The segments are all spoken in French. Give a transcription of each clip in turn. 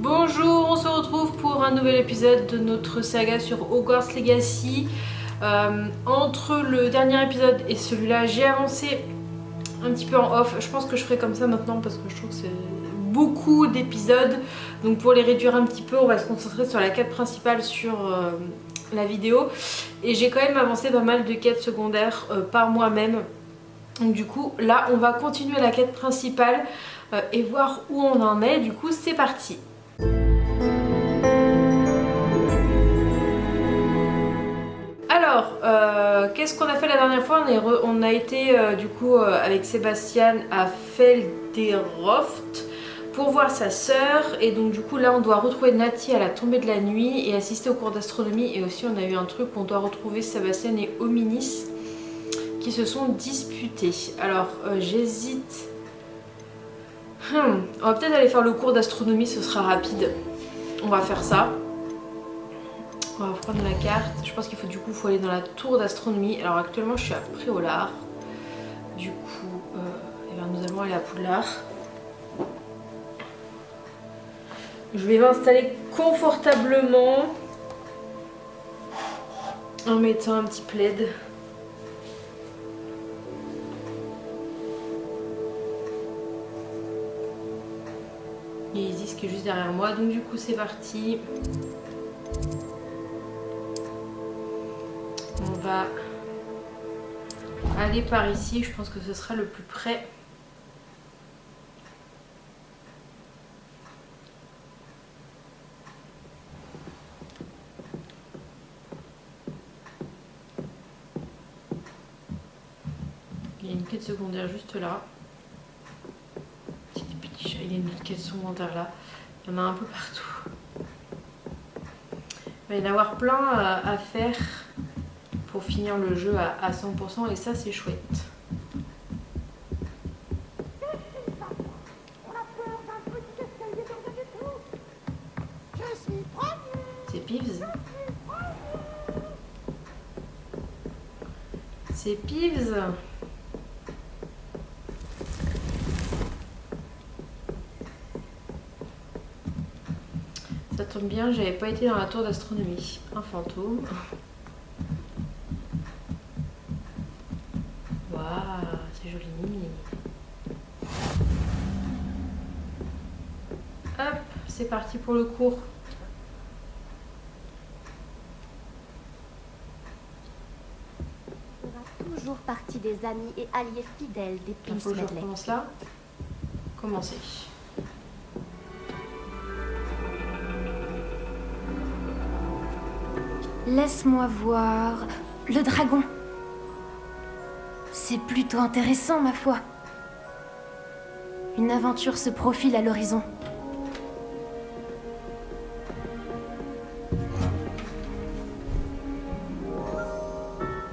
Bonjour, on se retrouve pour un nouvel épisode de notre saga sur Hogwarts Legacy. Entre le dernier épisode et celui-là, j'ai avancé un petit peu en off. Je pense que je ferai comme ça maintenant parce que je trouve que c'est beaucoup d'épisodes. Donc pour les réduire un petit peu, on va se concentrer sur la quête principale sur la vidéo. Et j'ai quand même avancé pas mal de quêtes secondaires par moi-même. Donc du coup, là, on va continuer la quête principale et voir où on en est. Du coup, c'est parti. Alors, qu'est-ce qu'on a fait la dernière fois? On a été du coup avec Sébastien à Felderoft pour voir sa sœur. Et donc du coup là on doit retrouver Natty à la tombée de la nuit et assister au cours d'astronomie. Et aussi on a eu un truc où on doit retrouver Sébastien et Hominis qui se sont disputés. Alors j'hésite. On va peut-être aller faire le cours d'astronomie, ce sera rapide. On va faire ça. On va prendre la carte. Je pense qu'il faut aller dans la tour d'astronomie. Alors actuellement je suis à Préolard. Du coup nous allons aller à Poudlard. Je vais m'installer confortablement en mettant un petit plaid. Et Isis qui est juste derrière moi. Donc du coup c'est parti. On va aller par ici, je pense que ce sera le plus près. Il y a une quête secondaire juste là. Petit chat, il y a une autre quête secondaire là. Il y en a un peu partout. Il va y en avoir plein à faire pour finir le jeu à 100% et ça c'est chouette. C'est Peeves. C'est Peeves. Ça tombe bien, j'avais pas été dans la tour d'astronomie. Un fantôme. Waouh, c'est joli. Hop, c'est parti pour le cours. On fera toujours partie des amis et alliés fidèles des Prince Medley. Je recommence là. Commencer. Laisse-moi voir. Le dragon. C'est plutôt intéressant, ma foi. Une aventure se profile à l'horizon.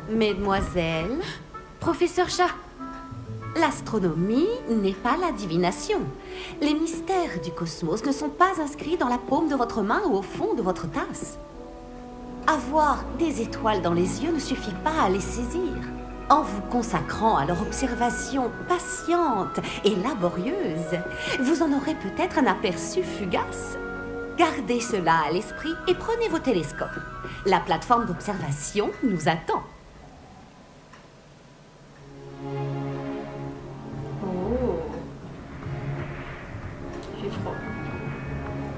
Mesdemoiselles, Professeur Chat, l'astronomie n'est pas la divination. Les mystères du cosmos ne sont pas inscrits dans la paume de votre main ou au fond de votre tasse. Avoir des étoiles dans les yeux ne suffit pas à les saisir. En vous consacrant à leur observation patiente et laborieuse, vous en aurez peut-être un aperçu fugace. Gardez cela à l'esprit et prenez vos télescopes. La plateforme d'observation nous attend.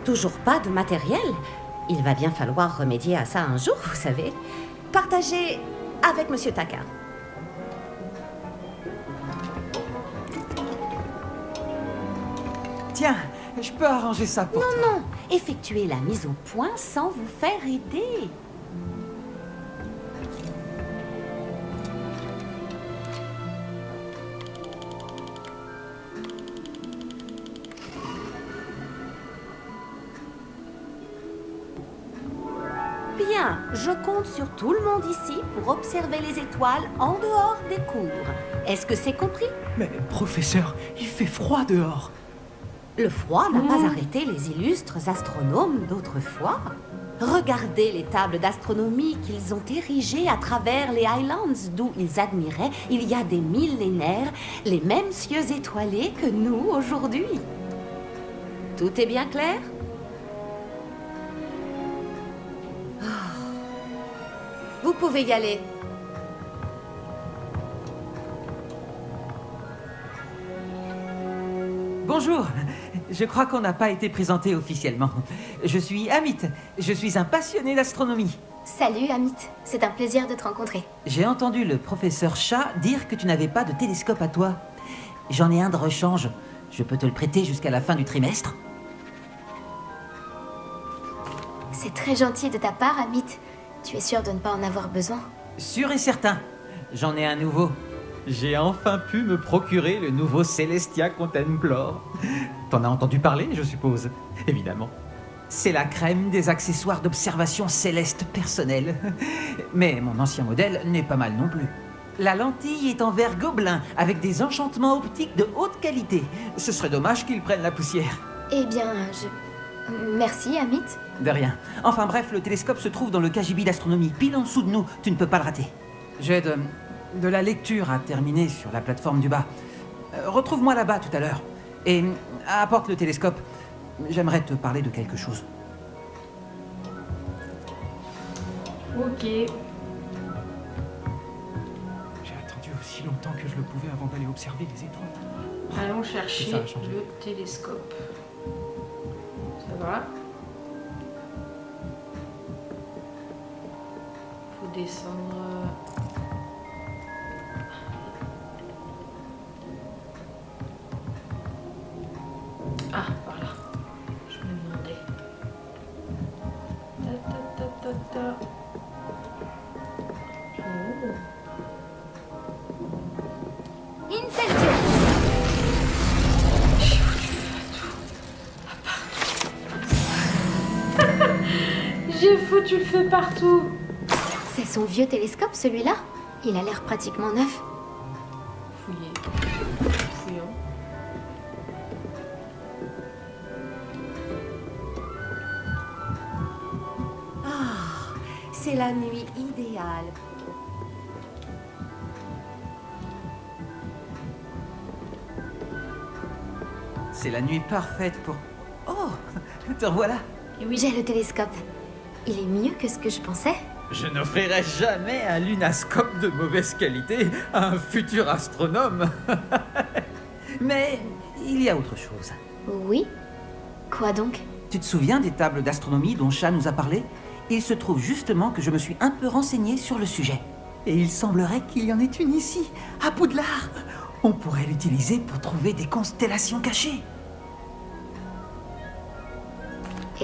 Toujours pas de matériel? Il va bien falloir remédier à ça un jour, vous savez. Partagez avec Monsieur Takar. Tiens, je peux arranger ça pour toi. Non, effectuez la mise au point sans vous faire aider. Bien, je compte sur tout le monde ici pour observer les étoiles en dehors des cours. Est-ce que c'est compris? Mais professeur, il fait froid dehors. Le froid n'a pas arrêté les illustres astronomes d'autrefois. Regardez les tables d'astronomie qu'ils ont érigées à travers les Highlands, d'où ils admiraient, il y a des millénaires, les mêmes cieux étoilés que nous aujourd'hui. Tout est bien clair? Vous pouvez y aller. Bonjour. Je crois qu'on n'a pas été présenté officiellement. Je suis Amit. Je suis un passionné d'astronomie. Salut Amit, c'est un plaisir de te rencontrer. J'ai entendu le professeur Chat dire que tu n'avais pas de télescope à toi. J'en ai un de rechange. Je peux te le prêter jusqu'à la fin du trimestre. C'est très gentil de ta part, Amit. Tu es sûr de ne pas en avoir besoin? Sûr et certain. J'en ai un nouveau. J'ai enfin pu me procurer le nouveau Celestia Contemplor. T'en as entendu parler, je suppose? Évidemment. C'est la crème des accessoires d'observation céleste personnelle. Mais mon ancien modèle n'est pas mal non plus. La lentille est en verre gobelin, avec des enchantements optiques de haute qualité. Ce serait dommage qu'ils prennent la poussière. Eh bien, Merci, Amit. De rien. Enfin bref, le télescope se trouve dans le KGB d'astronomie, pile en dessous de nous. Tu ne peux pas le rater. J'ai de la lecture à terminer sur la plateforme du bas. Retrouve-moi là-bas tout à l'heure. Et apporte le télescope. J'aimerais te parler de quelque chose. Ok. J'ai attendu aussi longtemps que je le pouvais avant d'aller observer les étoiles. Allons chercher Ça a changé. le télescope. Ça va. Faut descendre. Ah, par là. Je me demandais. Ta ta ta ta ta. Oh. Incendio! J'ai foutu le feu partout. C'est son vieux télescope, celui-là? Il a l'air pratiquement neuf. Fouillé. Fouillant. C'est la nuit idéale. C'est la nuit parfaite pour... Oh, te revoilà. Et oui, J'ai le télescope. Il est mieux que ce que je pensais. Je n'offrirai jamais un lunascope de mauvaise qualité à un futur astronome. Mais il y a autre chose. Oui? Quoi donc? Tu te souviens des tables d'astronomie dont Chat nous a parlé? Il se trouve justement que je me suis un peu renseigné sur le sujet. Et il semblerait qu'il y en ait une ici, à Poudlard. On pourrait l'utiliser pour trouver des constellations cachées.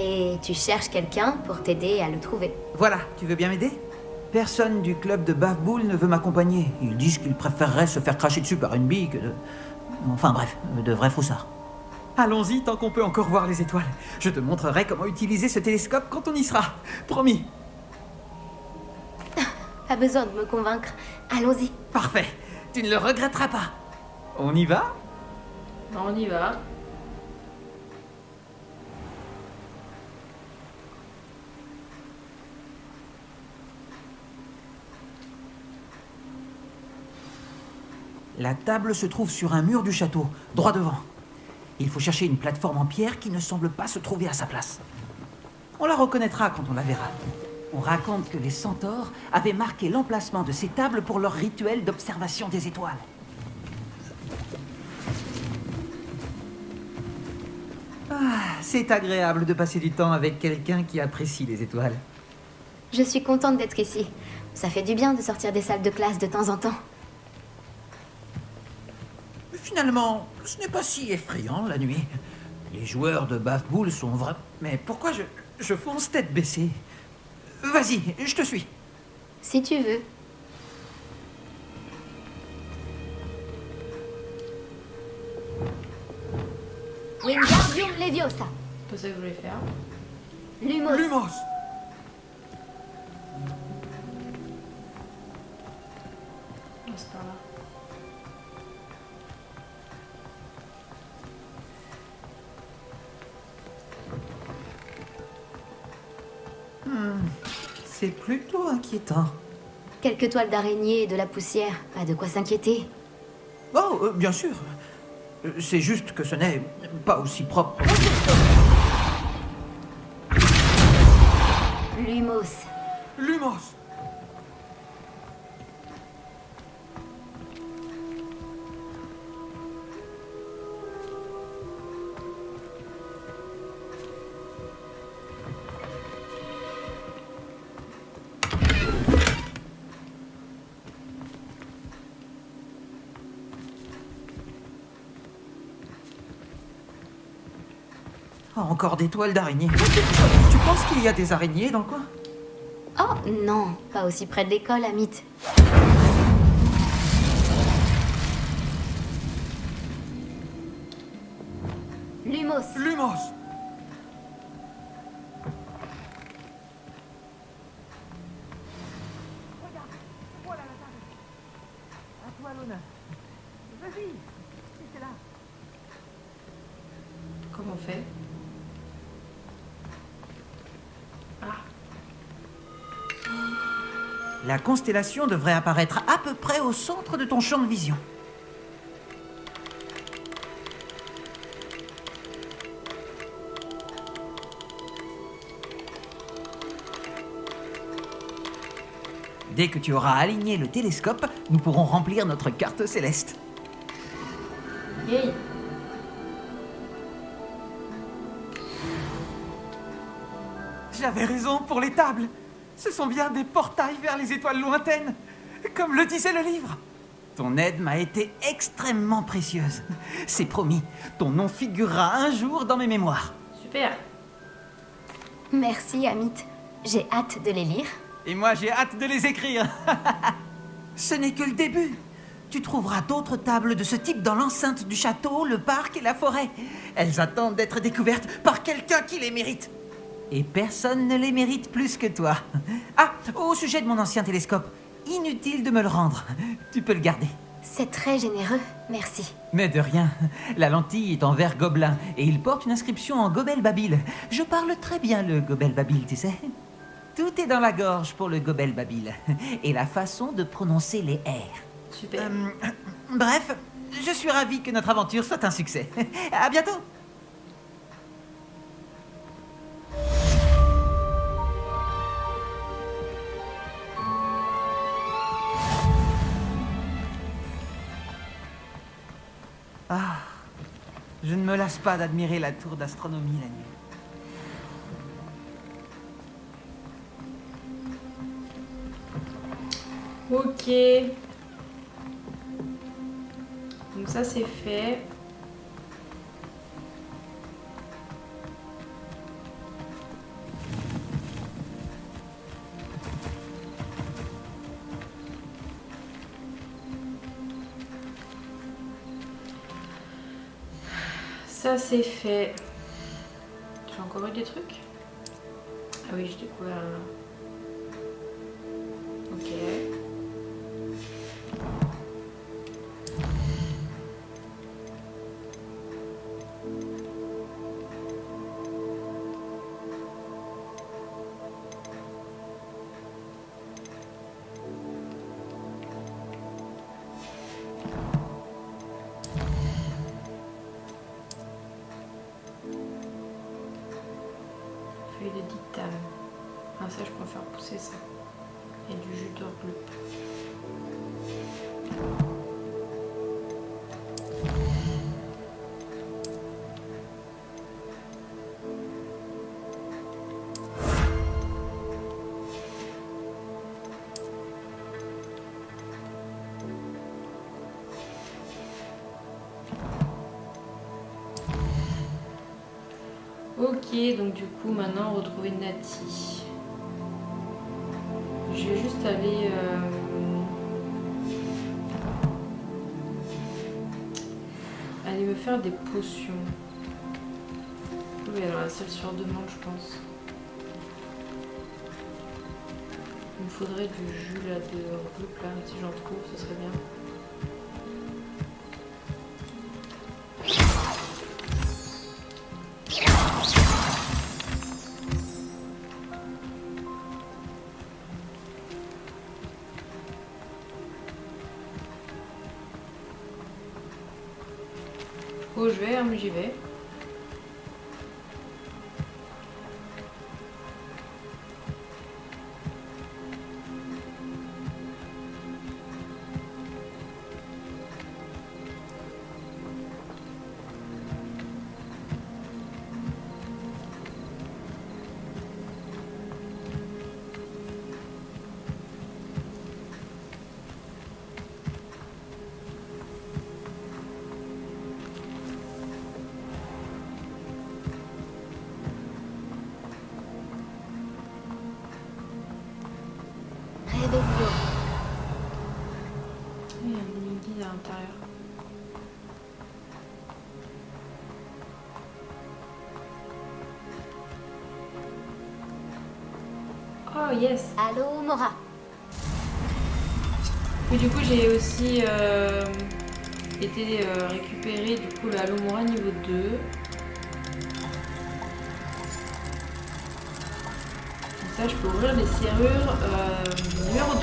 Et tu cherches quelqu'un pour t'aider à le trouver. Voilà, tu veux bien m'aider? Personne du club de Bafboul ne veut m'accompagner. Ils disent qu'ils préféreraient se faire cracher dessus par une bille que de... Enfin bref, de vrais foussards. Allons-y tant qu'on peut encore voir les étoiles. Je te montrerai comment utiliser ce télescope quand on y sera. Promis. Pas besoin de me convaincre. Allons-y. Parfait. Tu ne le regretteras pas. On y va? on y va. La table se trouve sur un mur du château, droit devant. Il faut chercher une plateforme en pierre qui ne semble pas se trouver à sa place. On la reconnaîtra quand on la verra. On raconte que les centaures avaient marqué l'emplacement de ces tables pour leur rituel d'observation des étoiles. Ah, c'est agréable de passer du temps avec quelqu'un qui apprécie les étoiles. Je suis contente d'être ici. Ça fait du bien de sortir des salles de classe de temps en temps. Finalement, ce n'est pas si effrayant la nuit. Les joueurs de Bafboul sont vrais. Mais pourquoi je fonce tête baissée? Vas-y, je te suis. Si tu veux. Wingardium Leviosa. C'est pas ça que je voulais faire. Lumos. Lumos. Oh, c'est par là. C'est plutôt inquiétant. Quelques toiles d'araignée et de la poussière. Pas de quoi s'inquiéter. Oh, bien sûr. C'est juste que ce n'est pas aussi propre. Lumos. Lumos. Encore des toiles d'araignée. Tu penses qu'il y a des araignées dans le coin? Oh non, pas aussi près de l'école, Amit. Lumos. Lumos! Comment on fait? La constellation devrait apparaître à peu près au centre de ton champ de vision. Dès que tu auras aligné le télescope, nous pourrons remplir notre carte céleste. Yay! J'avais raison pour les tables. Ce sont bien des portails vers les étoiles lointaines, comme le disait le livre. Ton aide m'a été extrêmement précieuse. C'est promis, ton nom figurera un jour dans mes mémoires. Super! Merci, Amit. J'ai hâte de les lire. Et moi, j'ai hâte de les écrire. Ce n'est que le début. Tu trouveras d'autres tables de ce type dans l'enceinte du château, le parc et la forêt. Elles attendent d'être découvertes par quelqu'un qui les mérite. Et personne ne les mérite plus que toi. Ah, au sujet de mon ancien télescope, inutile de me le rendre. Tu peux le garder. C'est très généreux, merci. Mais de rien. La lentille est en verre gobelin et il porte une inscription en gobel babil. Je parle très bien le gobel babil, tu sais. Tout est dans la gorge pour le gobel babil. Et la façon de prononcer les R. Super. Bref, je suis ravi que notre aventure soit un succès. À bientôt. Ah, je ne me lasse pas d'admirer la tour d'astronomie la nuit. Ok. Donc ça c'est fait. Ça c'est fait. J'ai encore eu des trucs? Ah oui, j'ai découvert un... Ok. Feuille de dictame. Ah ça je préfère pousser ça. Et du jus d'orgloup. Ok, donc du coup maintenant retrouver Nati. Je vais juste aller aller me faire des potions. Oui, alors la seule sur demande, je pense. Il me faudrait du jus là de gloup là, si j'en trouve, ce serait bien. Oh, je vais, mais j'y vais. l'intérieur. Oh yes. Allô, Mora. Et du coup j'ai aussi été récupérer du coup le Halo Mora niveau 2. Comme ça je peux ouvrir les serrures numéro 2.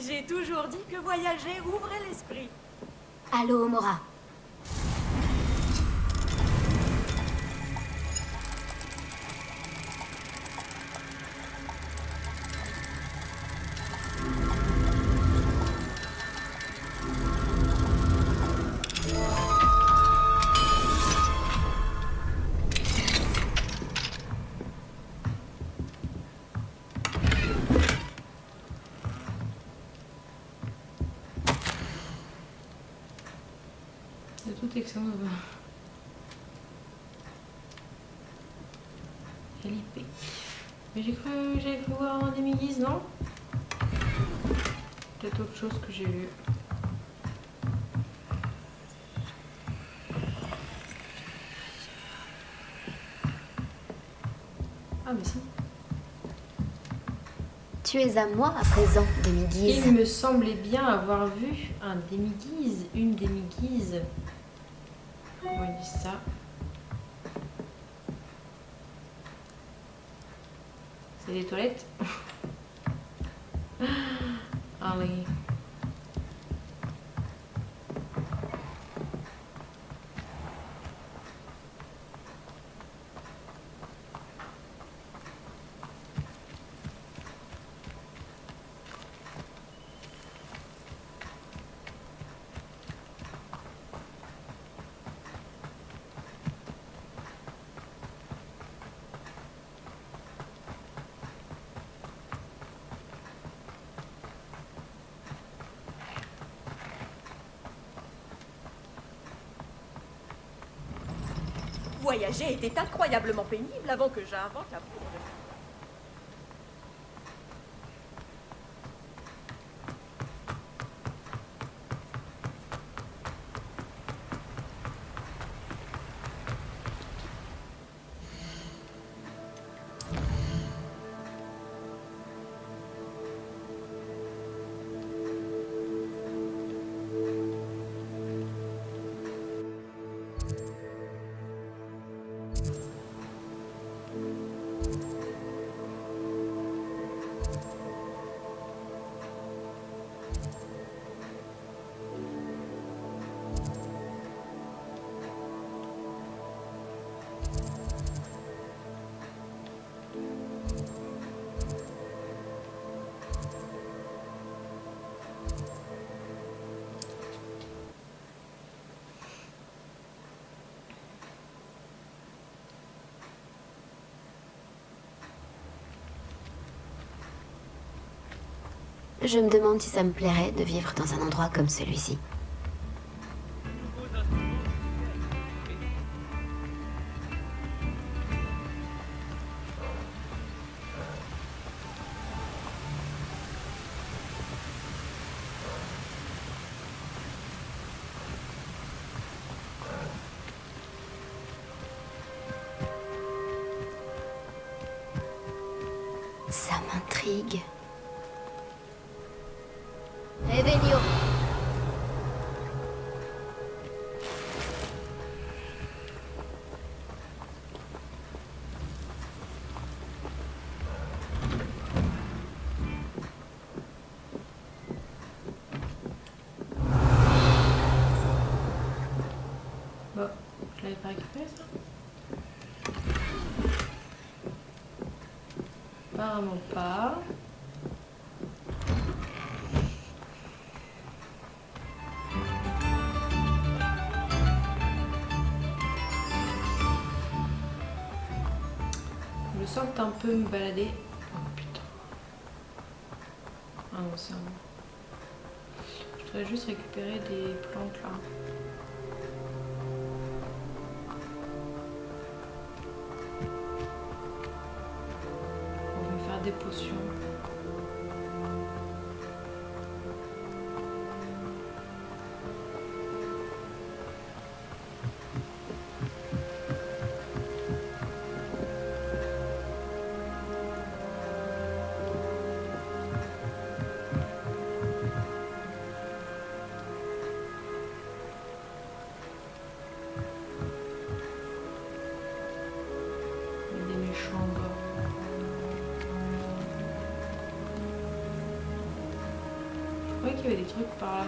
J'ai toujours dit que voyager ouvrait l'esprit. Allô, Mora. C'est tout excellent. LIP. Mais j'avais cru voir un demi-guise, non? Peut-être autre chose que j'ai lu. Ah mais si. Tu es à moi à présent, demi-guise. Il me semblait bien avoir vu un demi-guise, une demi-guise. Comment ils disent ça? C'est des toilettes? Allez. Voyager était incroyablement pénible avant que j'invente la poudre de... Je me demande si ça me plairait de vivre dans un endroit comme celui-ci. Ça m'intrigue. Revelio. Bon, je l'avais pas récupéré ça? Apparemment pas. Je me sens un peu me balader. Oh putain. non, c'est un... Je voudrais juste récupérer des plantes là. On va faire des potions. Je croyais qu'il y avait des trucs par là.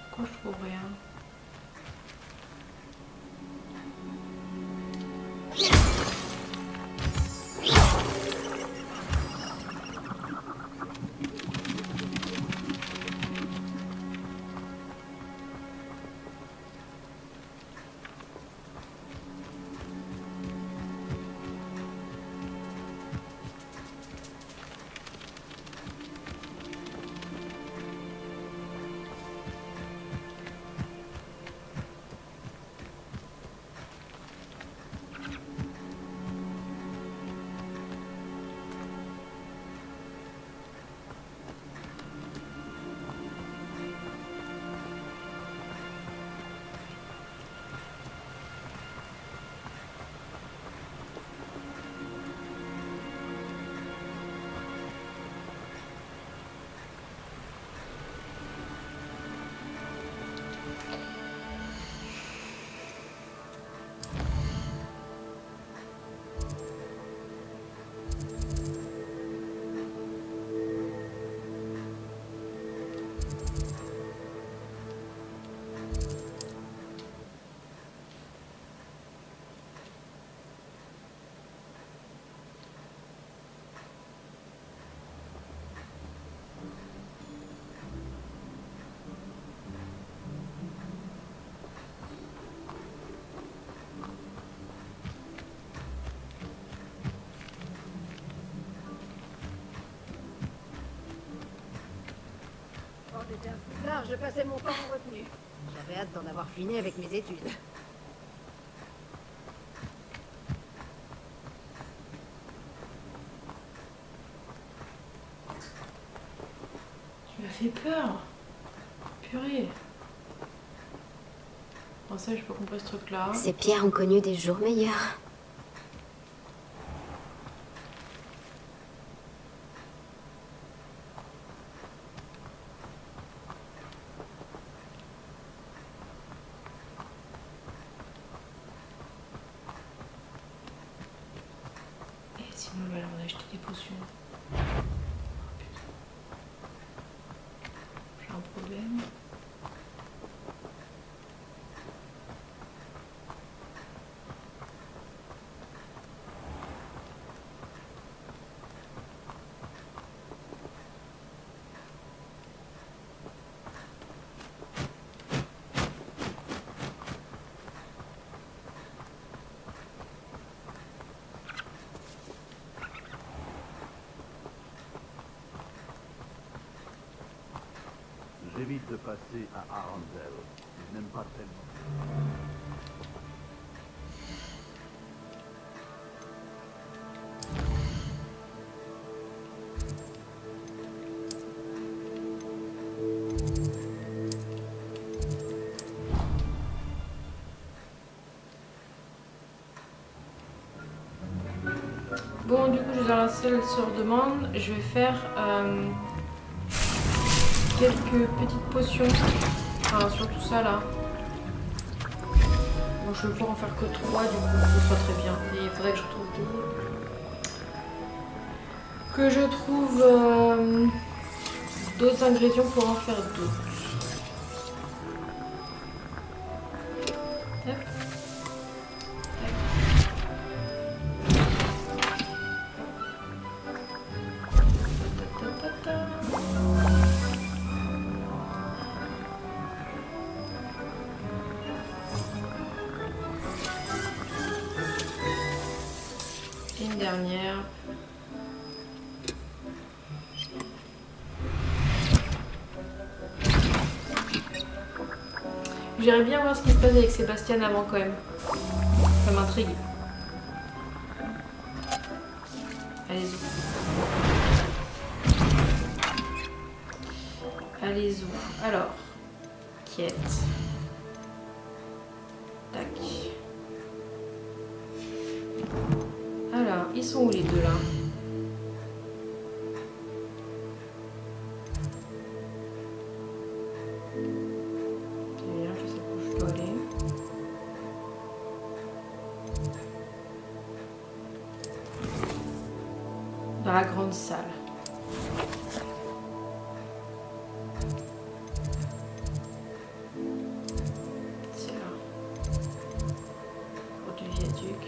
Pourquoi je trouve rien? J'étais un peu tard, je passais mon temps en retenue. J'avais hâte d'en avoir fini avec mes études. Tu m'as fait peur. Purée. Bon, ça, j'ai pas compris ce truc-là. Ces pierres ont connu des jours meilleurs. Et sinon, on va acheter des potions. Oh, putain. J'ai un problème. de passer à Arendelle. Je n'aime pas tellement. Bon, du coup, je vais dans la salle sur demande. Je vais faire quelques petites potions. Enfin, surtout ça là. Bon, je vais pouvoir en faire que 3, du coup, ce sera très bien. Et il faudrait que je trouve d'autres ingrédients pour en faire d'autres. Hop. Une dernière. J'irais bien voir ce qui se passe avec Sébastien avant quand même. Ça m'intrigue. Allez-y. Allez-y. Alors. Quête. Tac. Alors, ils sont où les deux là? Très bien, je sais où je dois aller. Dans la grande salle. C'est là. Pour du viaduc.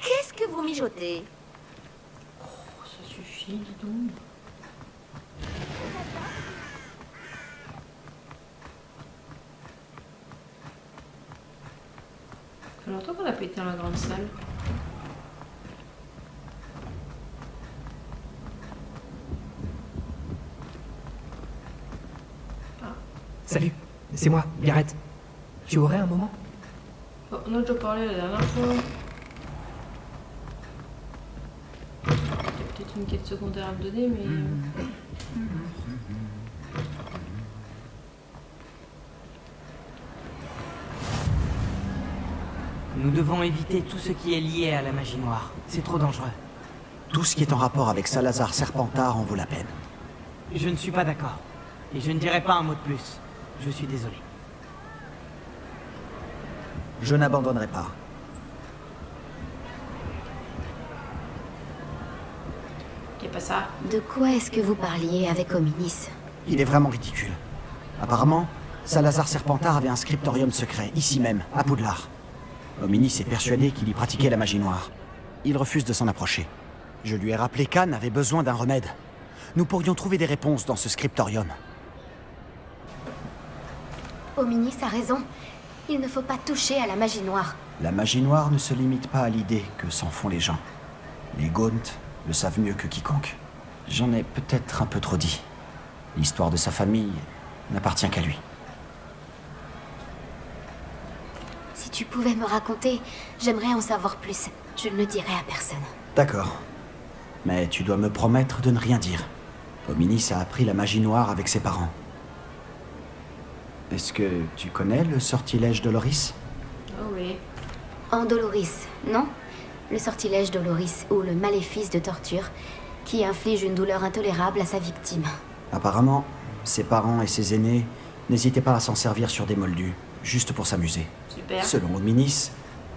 Qu'est-ce que vous mijotez? Oh, ça suffit, dis donc. Ça fait longtemps qu'on n'a pas été dans la grande salle. Salut, c'est moi, Gareth. Tu aurais un moment? Oh, on a déjà parlé la dernière fois. Il y a peut-être une quête secondaire à me donner, mais... Nous devons éviter tout ce qui est lié à la magie noire. C'est trop dangereux. Tout ce qui est en rapport avec Salazar Serpentard en vaut la peine. Je ne suis pas d'accord. Et je ne dirai pas un mot de plus. Je suis désolé. Je n'abandonnerai pas. Qu'est pas ça? De quoi est-ce que vous parliez avec Ominis? Il est vraiment ridicule. Apparemment, Salazar Serpentard avait un scriptorium secret, ici même, à Poudlard. Ominis est persuadé qu'il y pratiquait la magie noire. Il refuse de s'en approcher. Je lui ai rappelé qu'Anne avait besoin d'un remède. Nous pourrions trouver des réponses dans ce scriptorium. Ominis a raison. Il ne faut pas toucher à la magie noire. La magie noire ne se limite pas à l'idée que s'en font les gens. Les Gaunt le savent mieux que quiconque. J'en ai peut-être un peu trop dit. L'histoire de sa famille n'appartient qu'à lui. Si tu pouvais me raconter, j'aimerais en savoir plus. Je ne le dirai à personne. D'accord. Mais tu dois me promettre de ne rien dire. Ominis a appris la magie noire avec ses parents. Est-ce que tu connais le sortilège Doloris? Oh oui. Andoloris, non? Le sortilège Doloris, ou le maléfice de torture, qui inflige une douleur intolérable à sa victime. Apparemment, ses parents et ses aînés n'hésitaient pas à s'en servir sur des moldus, juste pour s'amuser. Super. Selon Ominis,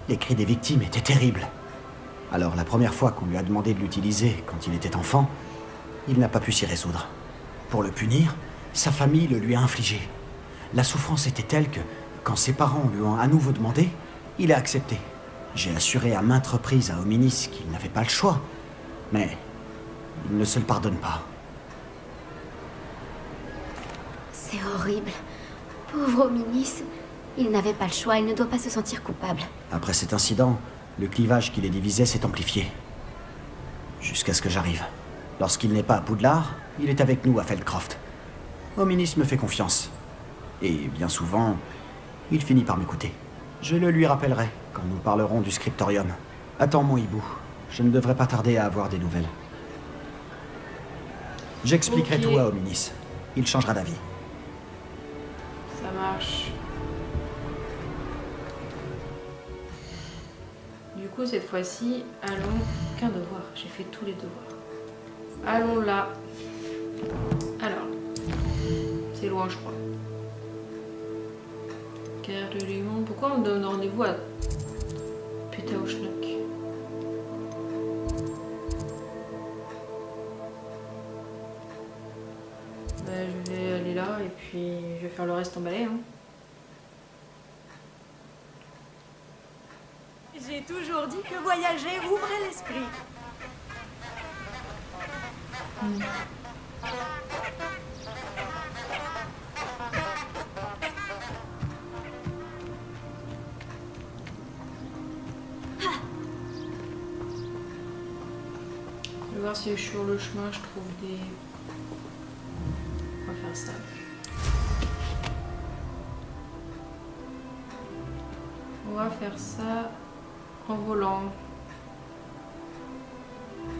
les cris des victimes étaient terribles. Alors la première fois qu'on lui a demandé de l'utiliser quand il était enfant, il n'a pas pu s'y résoudre. Pour le punir, sa famille le lui a infligé. La souffrance était telle que, Quand ses parents lui ont à nouveau demandé, il a accepté. J'ai assuré à maintes reprises à Hominis qu'il n'avait pas le choix. Mais il ne se le pardonne pas. C'est horrible. Pauvre Hominis. Il n'avait pas le choix, il ne doit pas se sentir coupable. Après cet incident, le clivage qui les divisait s'est amplifié. Jusqu'à ce que j'arrive. Lorsqu'il n'est pas à Poudlard, il est avec nous à Feldcroft. Hominis me fait confiance. Et bien souvent, il finit par m'écouter. Je le lui rappellerai quand nous parlerons du scriptorium. Attends mon hibou, je ne devrais pas tarder à avoir des nouvelles. J'expliquerai tout à Hominis. Il changera d'avis. Ça marche. Du coup, cette fois-ci, allons... Qu'un devoir, j'ai fait tous les devoirs. Allons là. Alors, c'est loin, je crois. Carrière de Léon. Pourquoi on donne rendez-vous à Pétaouchnock? Je vais aller là et puis je vais faire le reste en balai. Hein. J'ai toujours dit que voyager ouvrait l'esprit. Je vais voir si sur le chemin je trouve des... On va faire ça. On va faire ça en volant.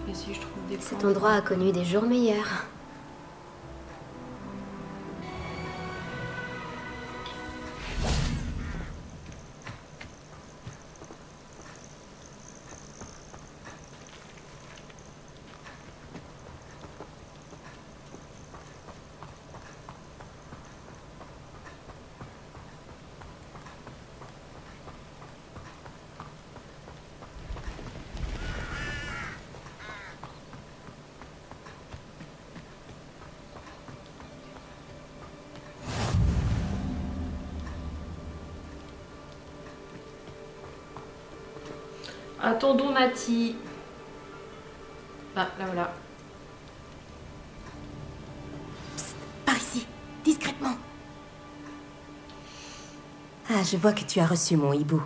Et si je trouve des... Cet endroit a connu des jours meilleurs. Attendons Nati. Ah, là voilà. Psst, par ici, discrètement. Ah, je vois que tu as reçu mon hibou.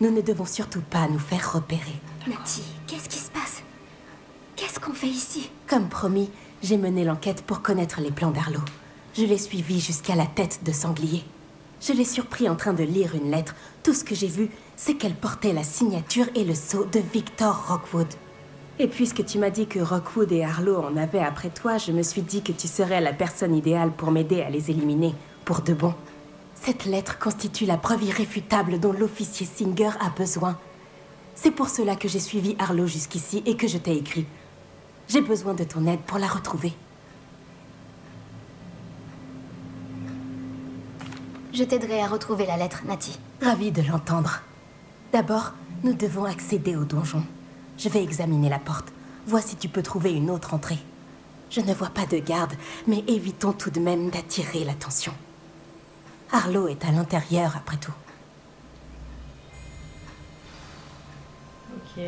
Nous ne devons surtout pas nous faire repérer. Nati, qu'est-ce qui se passe? Qu'est-ce qu'on fait ici? Comme promis, j'ai mené l'enquête pour connaître les plans d'Arlo. Je l'ai suivi jusqu'à la tête de sanglier. Je l'ai surpris en train de lire une lettre. Tout ce que j'ai vu, c'est qu'elle portait la signature et le sceau de Victor Rockwood. Et puisque tu m'as dit que Rockwood et Arlo en avaient après toi, je me suis dit que tu serais la personne idéale pour m'aider à les éliminer, pour de bon. Cette lettre constitue la preuve irréfutable dont l'officier Singer a besoin. C'est pour cela que j'ai suivi Arlo jusqu'ici et que je t'ai écrit. J'ai besoin de ton aide pour la retrouver. Je t'aiderai à retrouver la lettre, Nati. Ravie de l'entendre. D'abord, nous devons accéder au donjon. Je vais examiner la porte. Vois si tu peux trouver une autre entrée. Je ne vois pas de garde, mais évitons tout de même d'attirer l'attention. Arlo est à l'intérieur, après tout. Ok.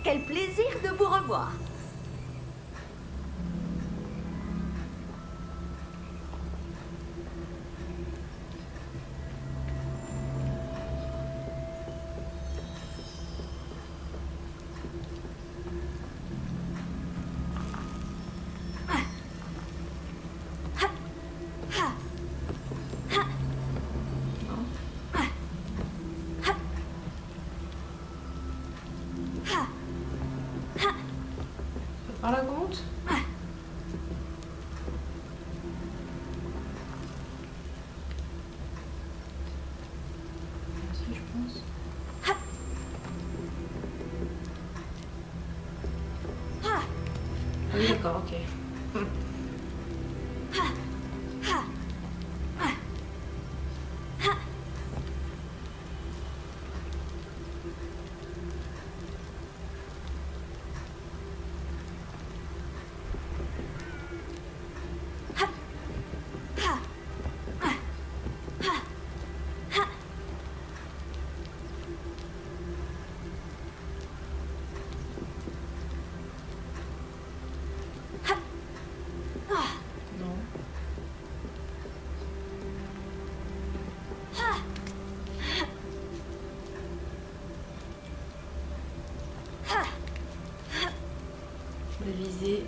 Quel plaisir de vous revoir. Par là qu'on monte? Si, je pense. Ah oui, d'accord, ok. disait.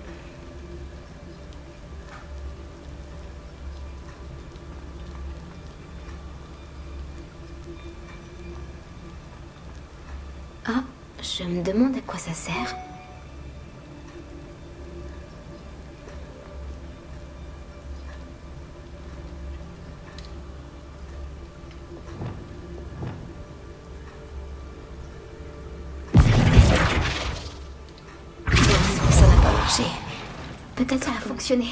Ah, je me demande à quoi ça sert. Ça n'a pas marché. Peut-être ça a fonctionné.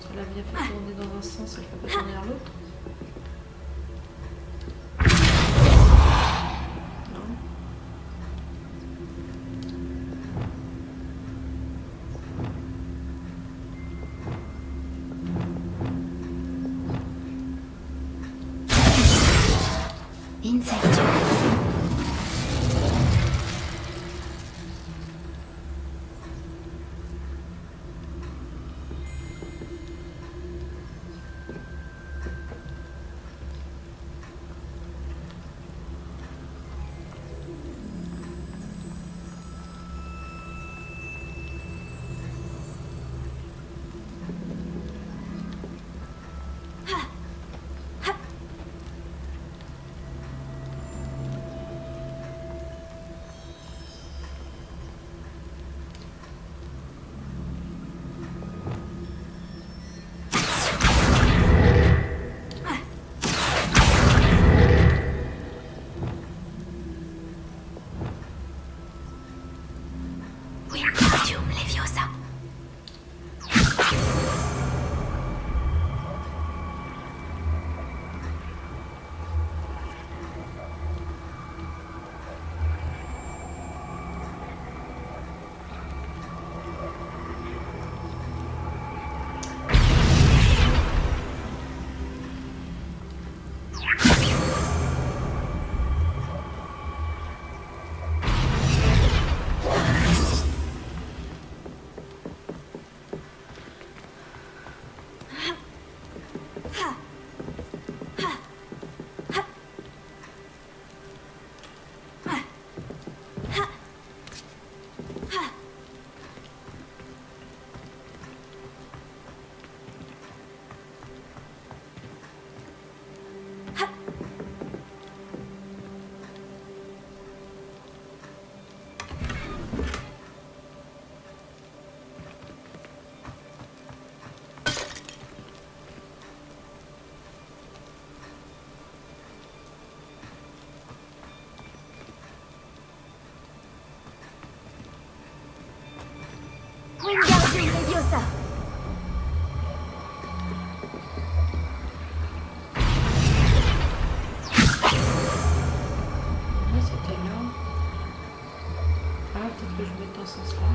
Ça l'a bien fait tourner dans un sens, elle fait pas tourner dans l'autre. Non. Insecte. Wingardium Leviosa. Wingardium Leviosa. Ouais, c'était là. Ah, peut-être que je vais être dans ce sens-là.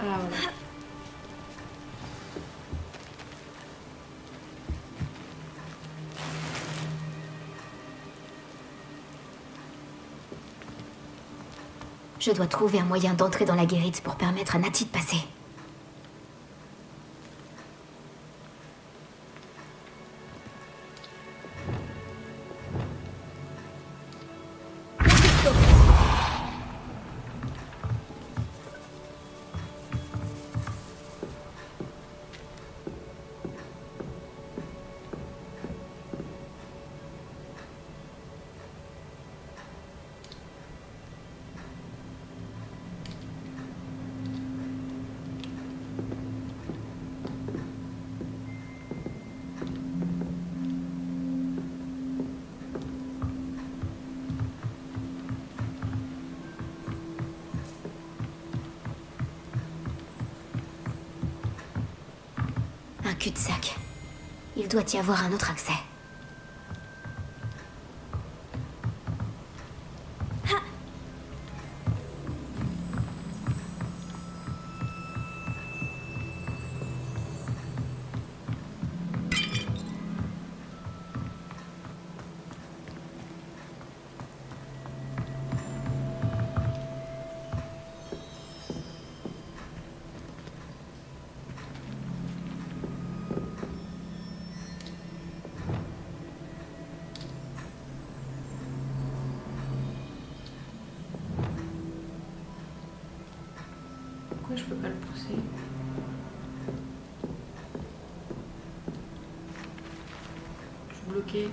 Ah, voilà. Je dois trouver un moyen d'entrer dans la guérite pour permettre à Nati de passer. Un cul-de-sac. Il doit y avoir un autre accès. Pourquoi je peux pas le pousser? Je suis bloquée.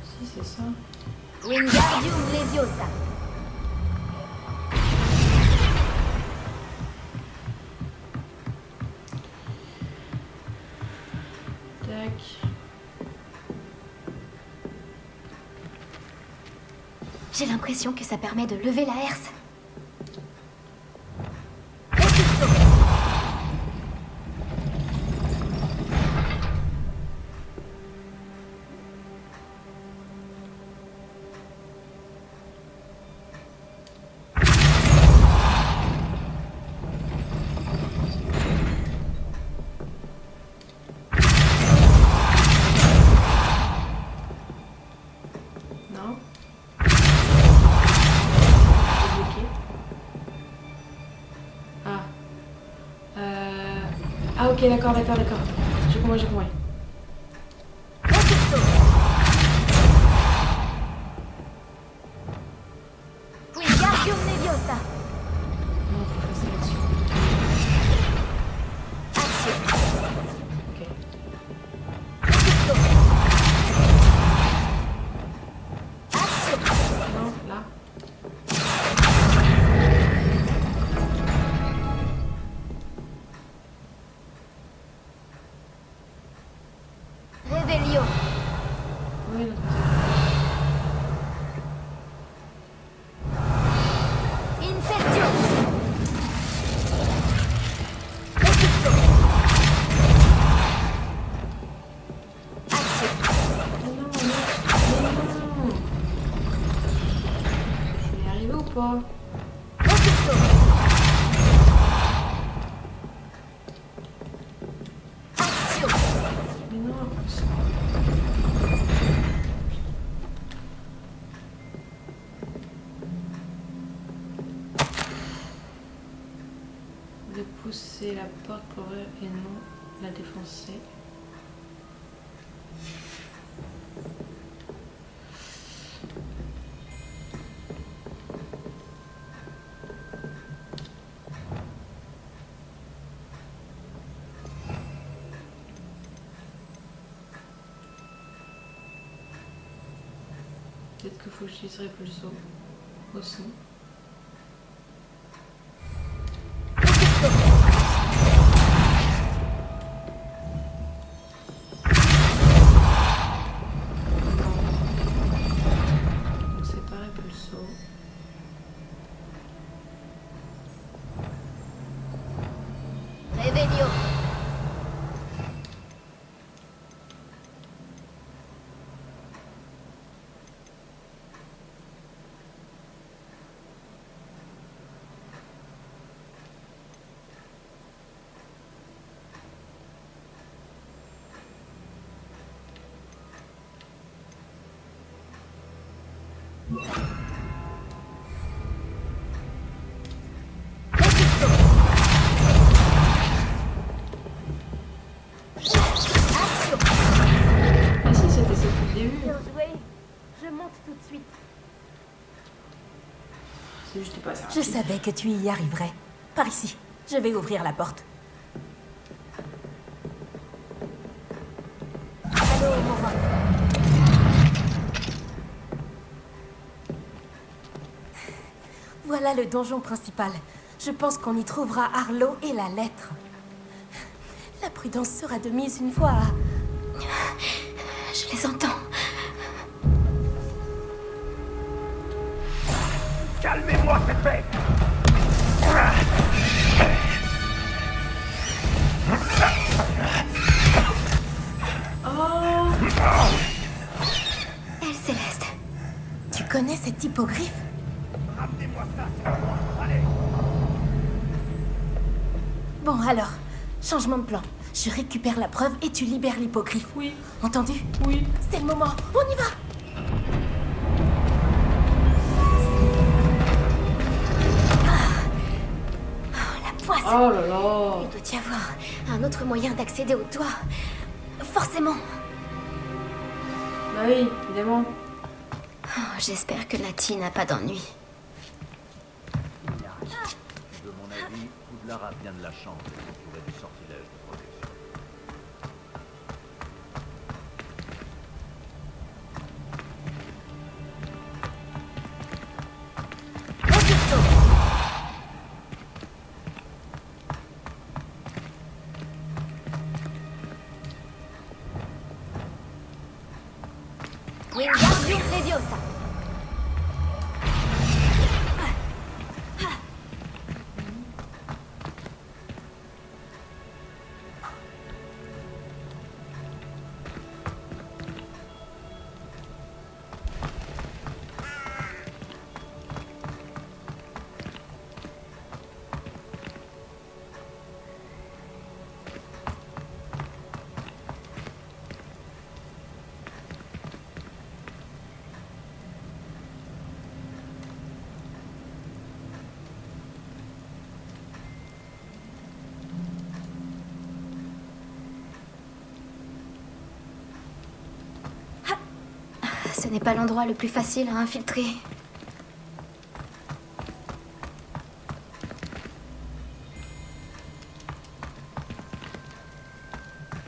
Si c'est ça. Wingardium Leviosa. Tac. J'ai l'impression que ça permet de lever la herse. Non. Bloqué. Ah. Ah ok, d'accord. J'ai compris. Wingardium Leviosa. Non, faut que je fasse l'action. Action. Ok. Action. Non, là. Revelio. Oui, non, Incendio. Action. non. Je vais y arriver ou pas? Action. Mais non. De pousser la porte pour ouvrir et non la défoncer. Peut-être qu'il faut que j'utiliserai plus le saut aussi. Donc c'est pareil pour le saut. Revelio. Action. Ah si, c'était ça depuis le début. Bien joué. Je monte tout de suite. C'est juste pas ça. Je savais que tu y arriverais. Par ici. Je vais ouvrir la porte. Allô, Mora. Voilà le donjon principal. Je pense qu'on y trouvera Arlo et la lettre. La prudence sera de mise une fois. Je les entends. Calmez-moi, cette bête! Oh. Elle Céleste. Tu connais cette hippogriffe? Ramenez-moi ça, c'est bon. Allez! Bon alors, changement de plan. Je récupère la preuve et tu libères l'hippogriffe. Oui. Entendu? Oui. C'est le moment. On y va! Poisse. Oh là là. Il doit y avoir un autre moyen d'accéder au toit. Forcément. Bah oui, évidemment. Oh, j'espère que Nati n'a pas d'ennui. De mon avis, Poudlard a bien de la chance de s'entourer du sortilège de protection. Wingardium Leviosa. Ce n'est pas l'endroit le plus facile à infiltrer.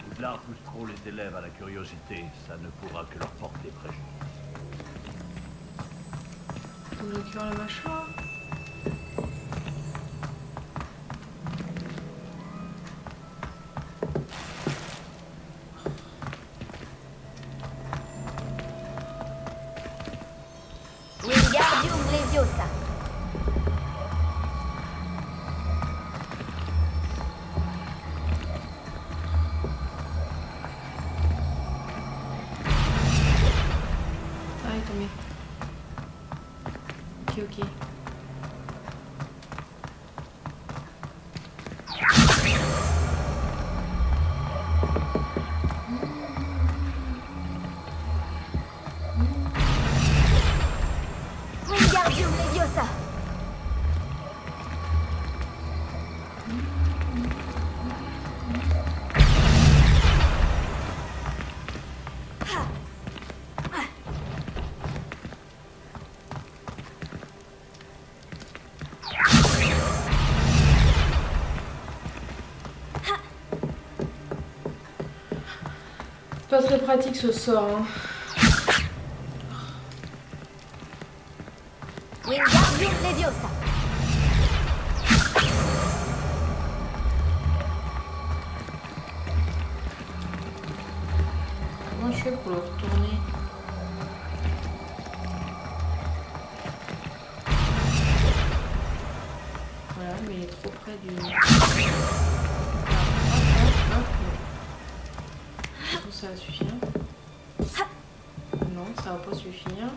Poudlard pousse trop les élèves à la curiosité, ça ne pourra que leur porter préjudice. Faut bloquer le machin. Wingardium Leviosa. Ah, il est tombé. Ok, ok. Wingardium Leviosa. Pas très pratique ce sort, hein. Wingardium Leviosa. Comment je fais pour le retourner? Voilà, mais il est trop près du... Ça va suffire. Non, ça va pas suffire.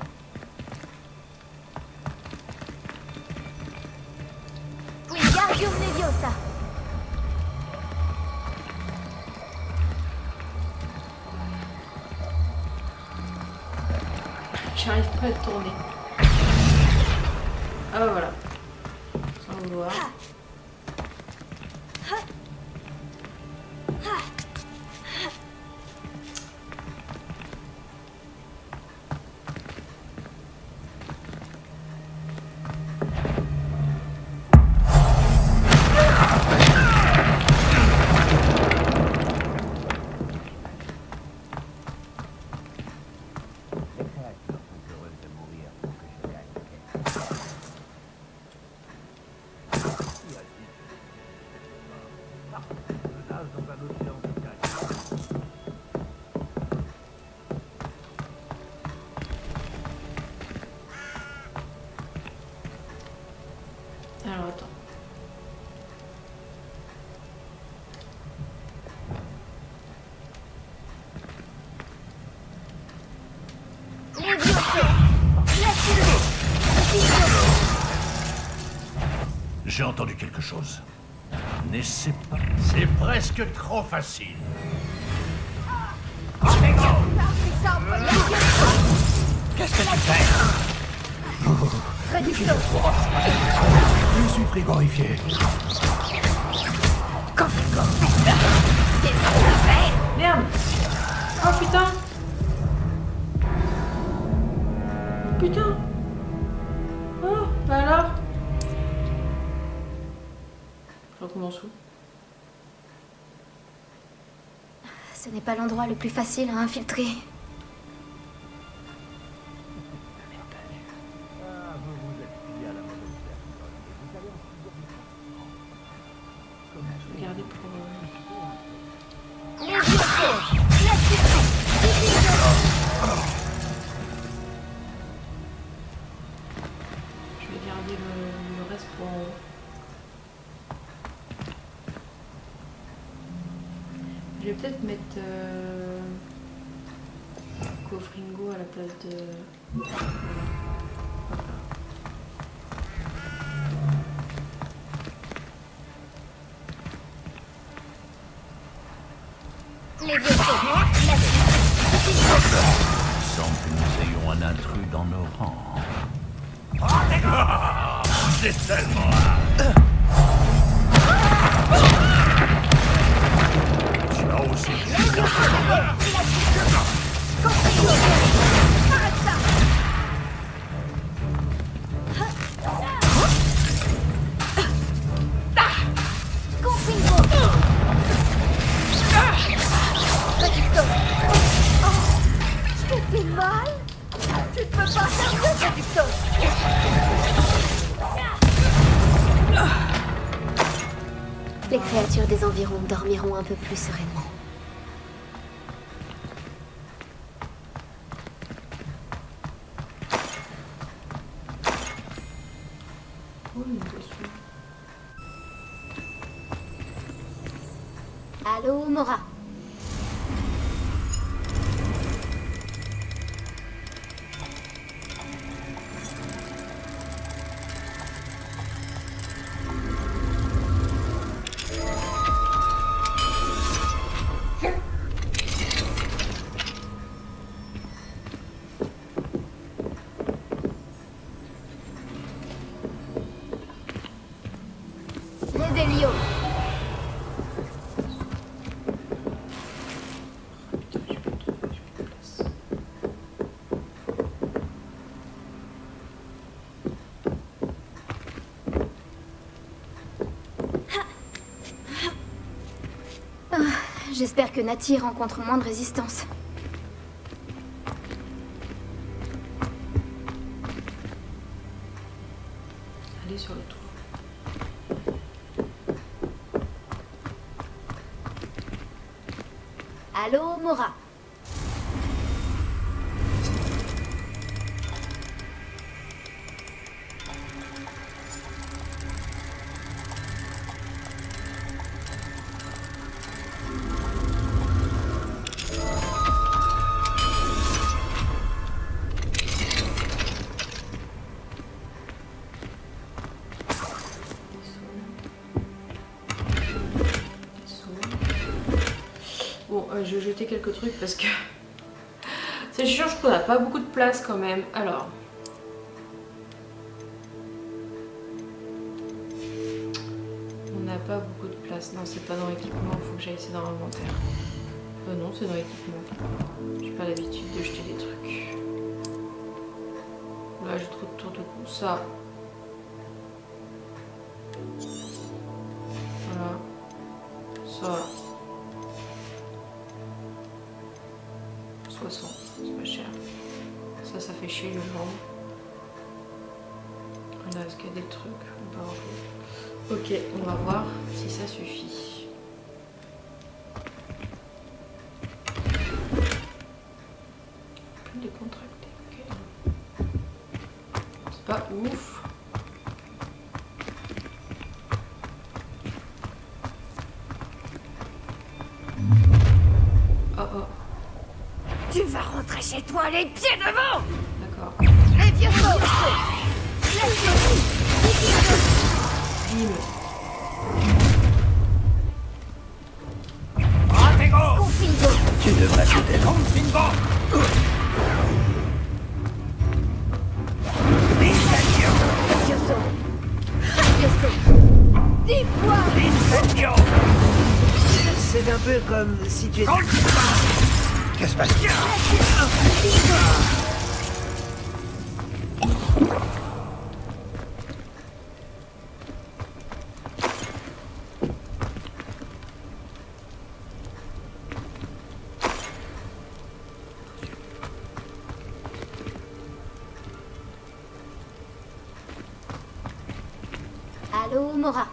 Wingardium Leviosa. J'arrive pas à le tourner. Ah bah voilà. Sans vouloir. Je nage dans un océan de cailloux. Alors attends. J'ai entendu quelque chose. N'essaie pas. C'est presque trop facile. Qu'est-ce que tu fais? Je suis frigorifié. Merde. Oh putain. Putain. Oh, bah alors. Je recommence où? Ce n'est pas l'endroit le plus facile à infiltrer. Je vais garder pour... Je vais garder le reste pour en haut. Je vais peut-être mettre Cofringo à la place de... Il semble que nous ayons un intrus dans nos rangs. J'ai tellement hâte. Tu as aussi... Les créatures des environs dormiront un peu plus sereinement. Allô, Mora. Revelio. J'espère que Nati rencontre moins de résistance. Allez sur le toit. Allô, Mora. Bon, je vais jeter quelques trucs parce que c'est chiant, je trouve qu'on n'a pas beaucoup de place quand même. Alors, on n'a pas beaucoup de place. Non, c'est pas dans l'équipement, il faut que j'aille, c'est dans l'inventaire. Non, c'est dans l'équipement. J'ai pas l'habitude de jeter des trucs. Là, j'ai trop de tours de ça. Voilà. Ça. 60, c'est pas cher. Ça fait chier le vent. Là, est-ce qu'il y a des trucs? On peut avoir... Ok, on va voir si ça suffit. décontracté. Ok. C'est pas ouf. Oh oh. Tu vas rentrer chez toi les pieds devant. D'accord. Les vieux sauts. Bim. Tu devrais tout être. C'est un peu comme si tu étais... Que se passe-t-il? Allô, Mora.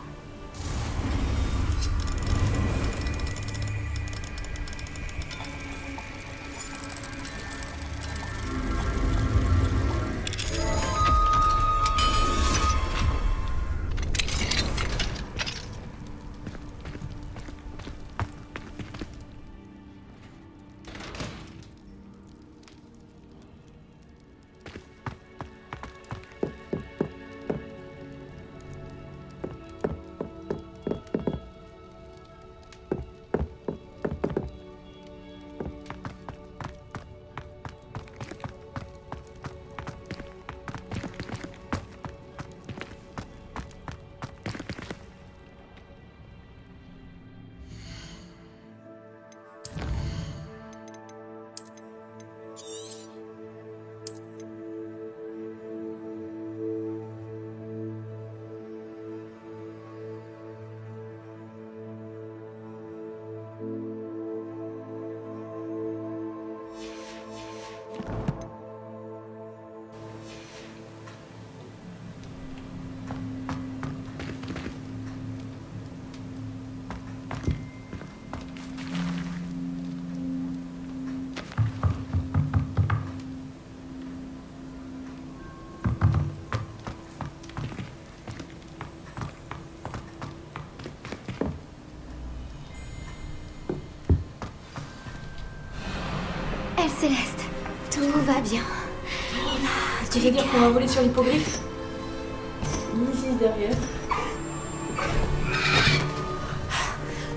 Elle Céleste, tout va bien. Tu veux dire qu'on va voler sur l'hippogriffe? Ici derrière.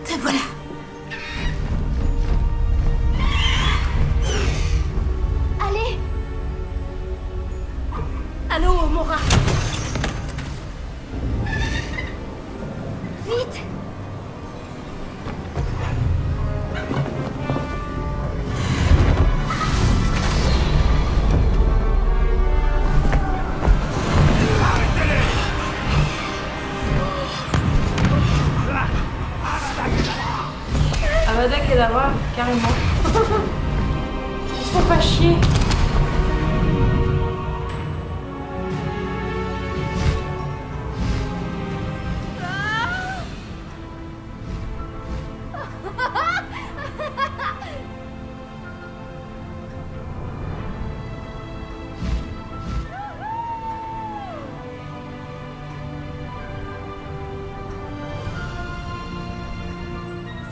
Te voilà. Allez! Allô, Mora. Vite! Avada Kedavra, carrément. Ils se font pas chier.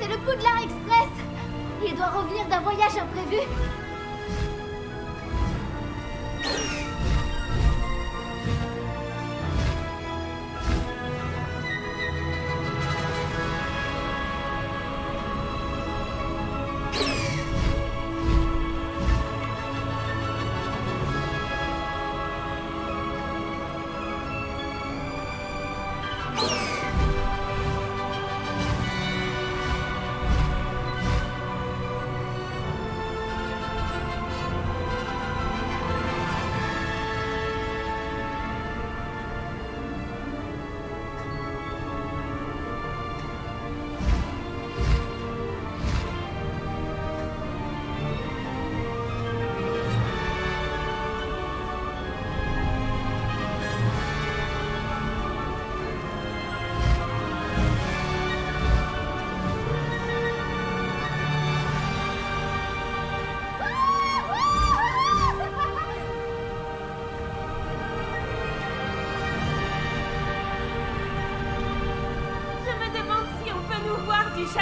C'est le Poudlard Express! Il doit revenir d'un voyage imprévu.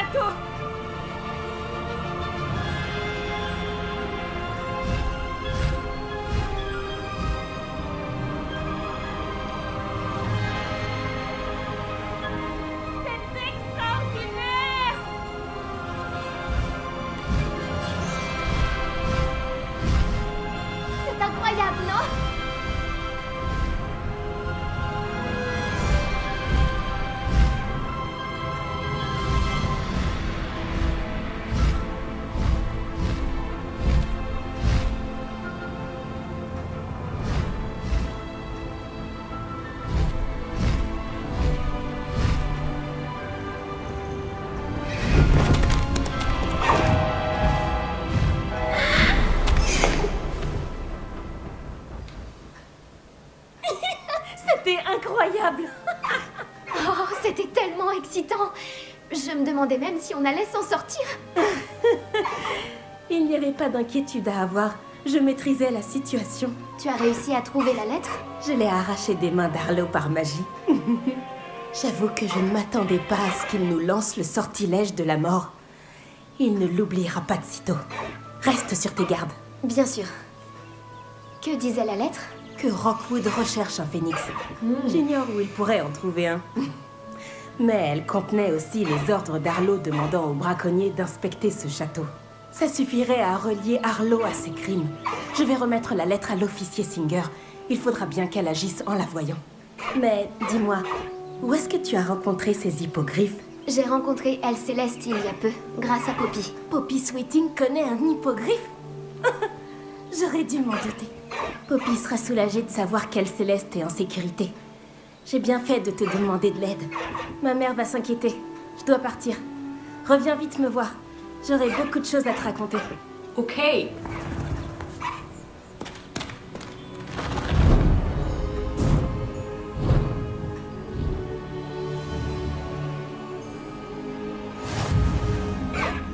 château. C'est extraordinaire. C'est incroyable, non? C'était incroyable. Oh, c'était tellement excitant. Je me demandais même si on allait s'en sortir. Il n'y avait pas d'inquiétude à avoir. Je maîtrisais la situation. Tu as réussi à trouver la lettre? Je l'ai arrachée des mains d'Arlo par magie. J'avoue que je ne m'attendais pas à ce qu'il nous lance le sortilège de la mort. Il ne l'oubliera pas de sitôt. Reste sur tes gardes. Bien sûr. Que disait la lettre? Que Rockwood recherche un phénix. J'ignore où il pourrait en trouver un. Mais elle contenait aussi les ordres d'Arlo demandant aux braconniers d'inspecter ce château. Ça suffirait à relier Arlo à ses crimes. Je vais remettre la lettre à l'officier Singer. Il faudra bien qu'elle agisse en la voyant. Mais dis-moi, où est-ce que tu as rencontré ces hippogriffes? J'ai rencontré Elle Céleste il y a peu, grâce à Poppy. Poppy Sweeting connaît un hippogriffe? J'aurais dû m'en douter. Poppy sera soulagée de savoir qu'Elle Céleste est en sécurité. J'ai bien fait de te demander de l'aide. Ma mère va s'inquiéter. Je dois partir. Reviens vite me voir. J'aurai beaucoup de choses à te raconter. Ok.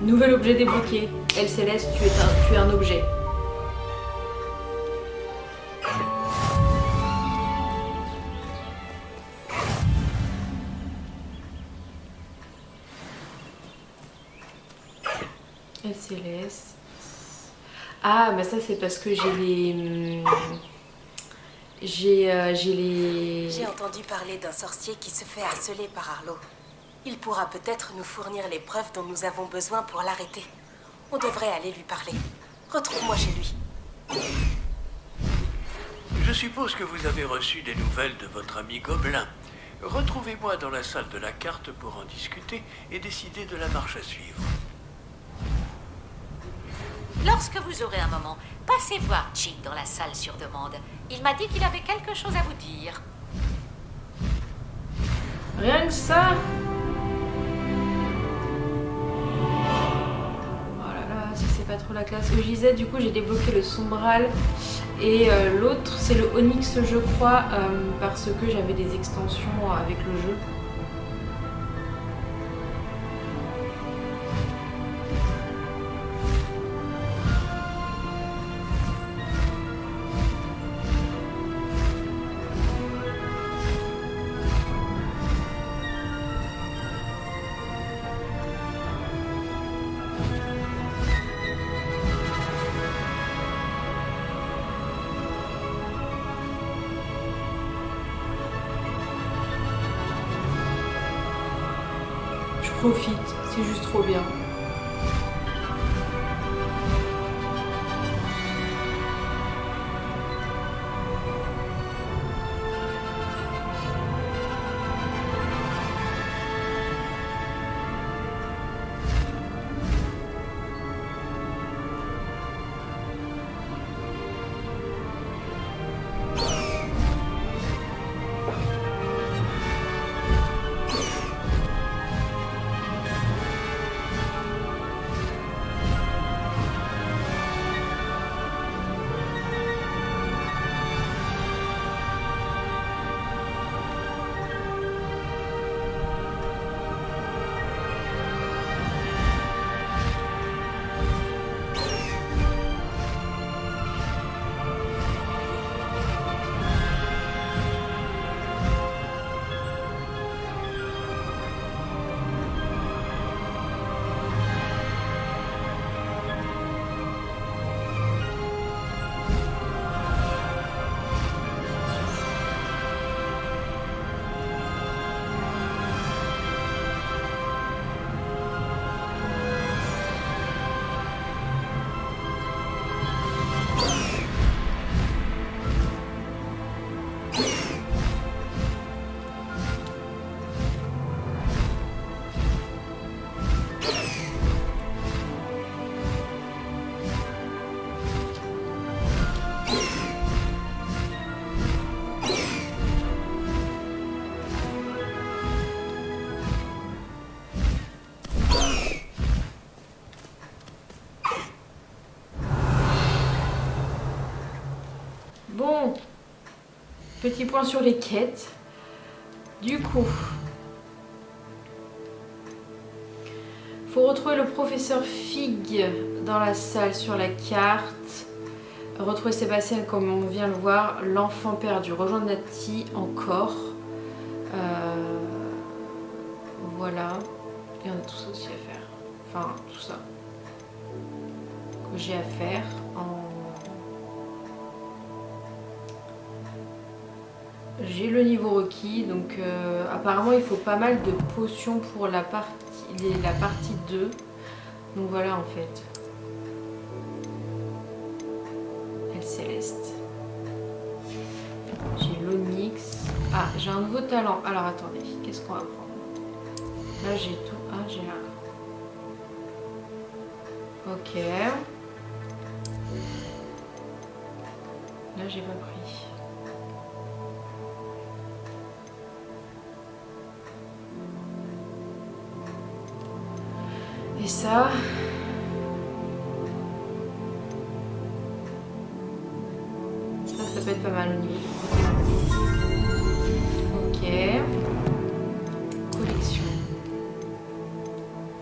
Nouvel objet débloqué. Elle Céleste, tu es un objet. Elle Céleste. Ah, mais ça c'est parce que j'ai les... J'ai entendu parler d'un sorcier qui se fait harceler par Arlo. Il pourra peut-être nous fournir les preuves dont nous avons besoin pour l'arrêter. On devrait aller lui parler. Retrouve-moi chez lui. Je suppose que vous avez reçu des nouvelles de votre ami Gobelin. Retrouvez-moi dans la salle de la carte pour en discuter et décider de la marche à suivre. Lorsque vous aurez un moment, passez voir Chick dans la salle sur demande. Il m'a dit qu'il avait quelque chose à vous dire. Rien que ça. Oh là là, ça c'est pas trop la classe. Je disais, du coup j'ai débloqué le Sombral et l'autre c'est le Onyx je crois parce que j'avais des extensions avec le jeu. Profite, c'est juste trop bien. Petit point sur les quêtes. Du coup, faut retrouver le professeur Fig dans la salle sur la carte. Retrouver Sébastien comme on vient le voir. L'enfant perdu. Rejoindre Nati encore. Voilà. Il y en a tout ça aussi à faire. Enfin, tout ça. Que j'ai à faire. J'ai le niveau requis. Donc apparemment il faut pas mal de potions pour la partie 2. Donc voilà en fait. Elle céleste. J'ai l'onyx. Ah, j'ai un nouveau talent. Alors attendez, qu'est-ce qu'on va prendre? Là j'ai tout. Ah, j'ai là. Ok. Là j'ai pas pris. Et ça. Ça peut être pas mal au niveau. Ok. Collection.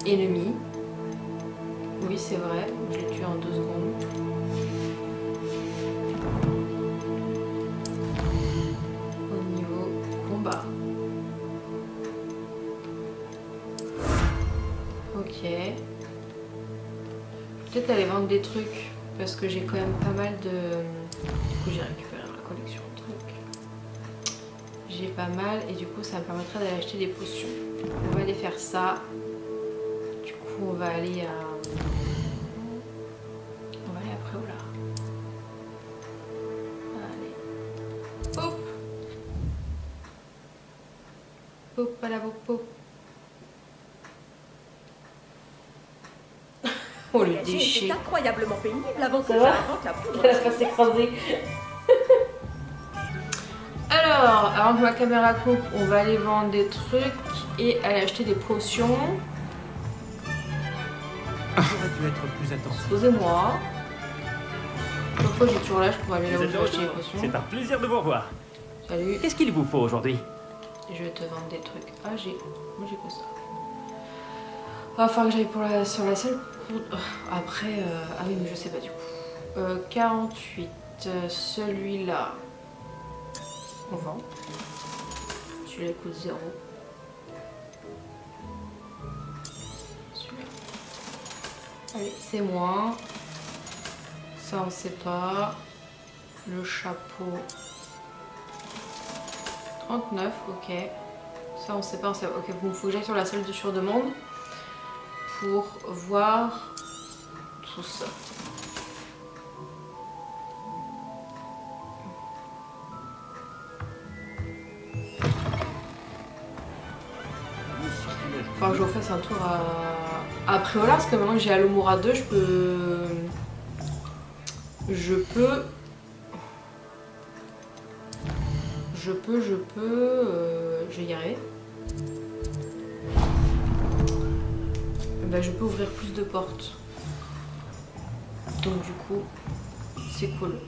Ennemi. Oui, c'est vrai. Je l'ai tué en 2 secondes. Au niveau combat. Ok. Peut-être aller vendre des trucs parce que j'ai quand même pas mal de... Du coup j'ai récupéré la collection de trucs. J'ai pas mal et du coup ça me permettrait d'aller acheter des potions. On va aller faire ça. Du coup on va aller à... On va aller à Préola. Allez. Hop. Hop à la hop. Oh le déchet. C'est incroyablement pénible avant que ça va j'invente la poudre. Elle a pas s'écraser. Alors, avant que ma caméra coupe, on va aller vendre des trucs et aller acheter des potions. J'aurais dû être plus attentif. Excusez-moi. Pourquoi j'ai toujours là, je pourrais aller là où je vais acheter les potions. C'est un plaisir de vous revoir. Salut. Qu'est-ce qu'il vous faut aujourd'hui? Je vais te vendre des trucs. Ah, moi j'ai que ça. Ah, il va falloir que j'aille sur la salle. Après, ah oui, mais je sais pas du coup. 48, celui-là, on vend. Celui-là coûte 0. Celui-là. Allez, c'est moins. Ça, on sait pas. Le chapeau. 39, ok. Ça, on sait pas. Ok, il faut que j'aille sur la salle de sur-demande pour voir tout ça. Enfin, je refasse un tour à Préola parce que maintenant que j'ai Alomura 2, je vais y arriver. Bah, je peux ouvrir plus de portes. Donc du coup, c'est cool.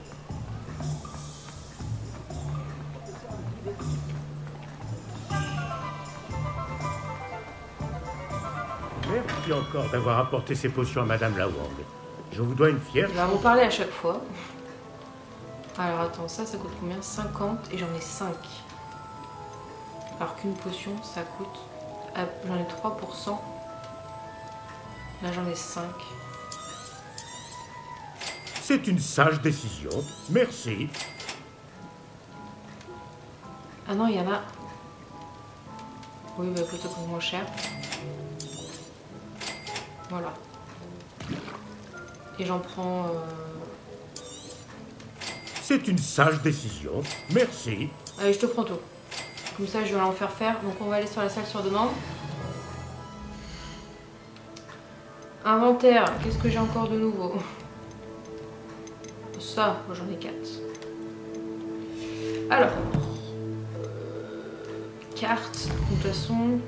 Merci encore d'avoir apporté ces potions à Madame Lawang. Je vous dois une fière. Il va m'en parler à chaque fois. Alors attends, ça coûte combien? 50 et j'en ai 5. Alors qu'une potion, ça coûte... j'en ai 3%. Là j'en ai 5. C'est une sage décision. Merci. Ah non, il y en a... Oui, bah plutôt que moins cher. Voilà. Et j'en prends... C'est une sage décision. Merci. Allez, je te prends tout. Comme ça, je vais en faire. Donc on va aller sur la salle sur demande. Inventaire, qu'est-ce que j'ai encore de nouveau? Ça, moi j'en ai 4. Alors, carte, de toute façon.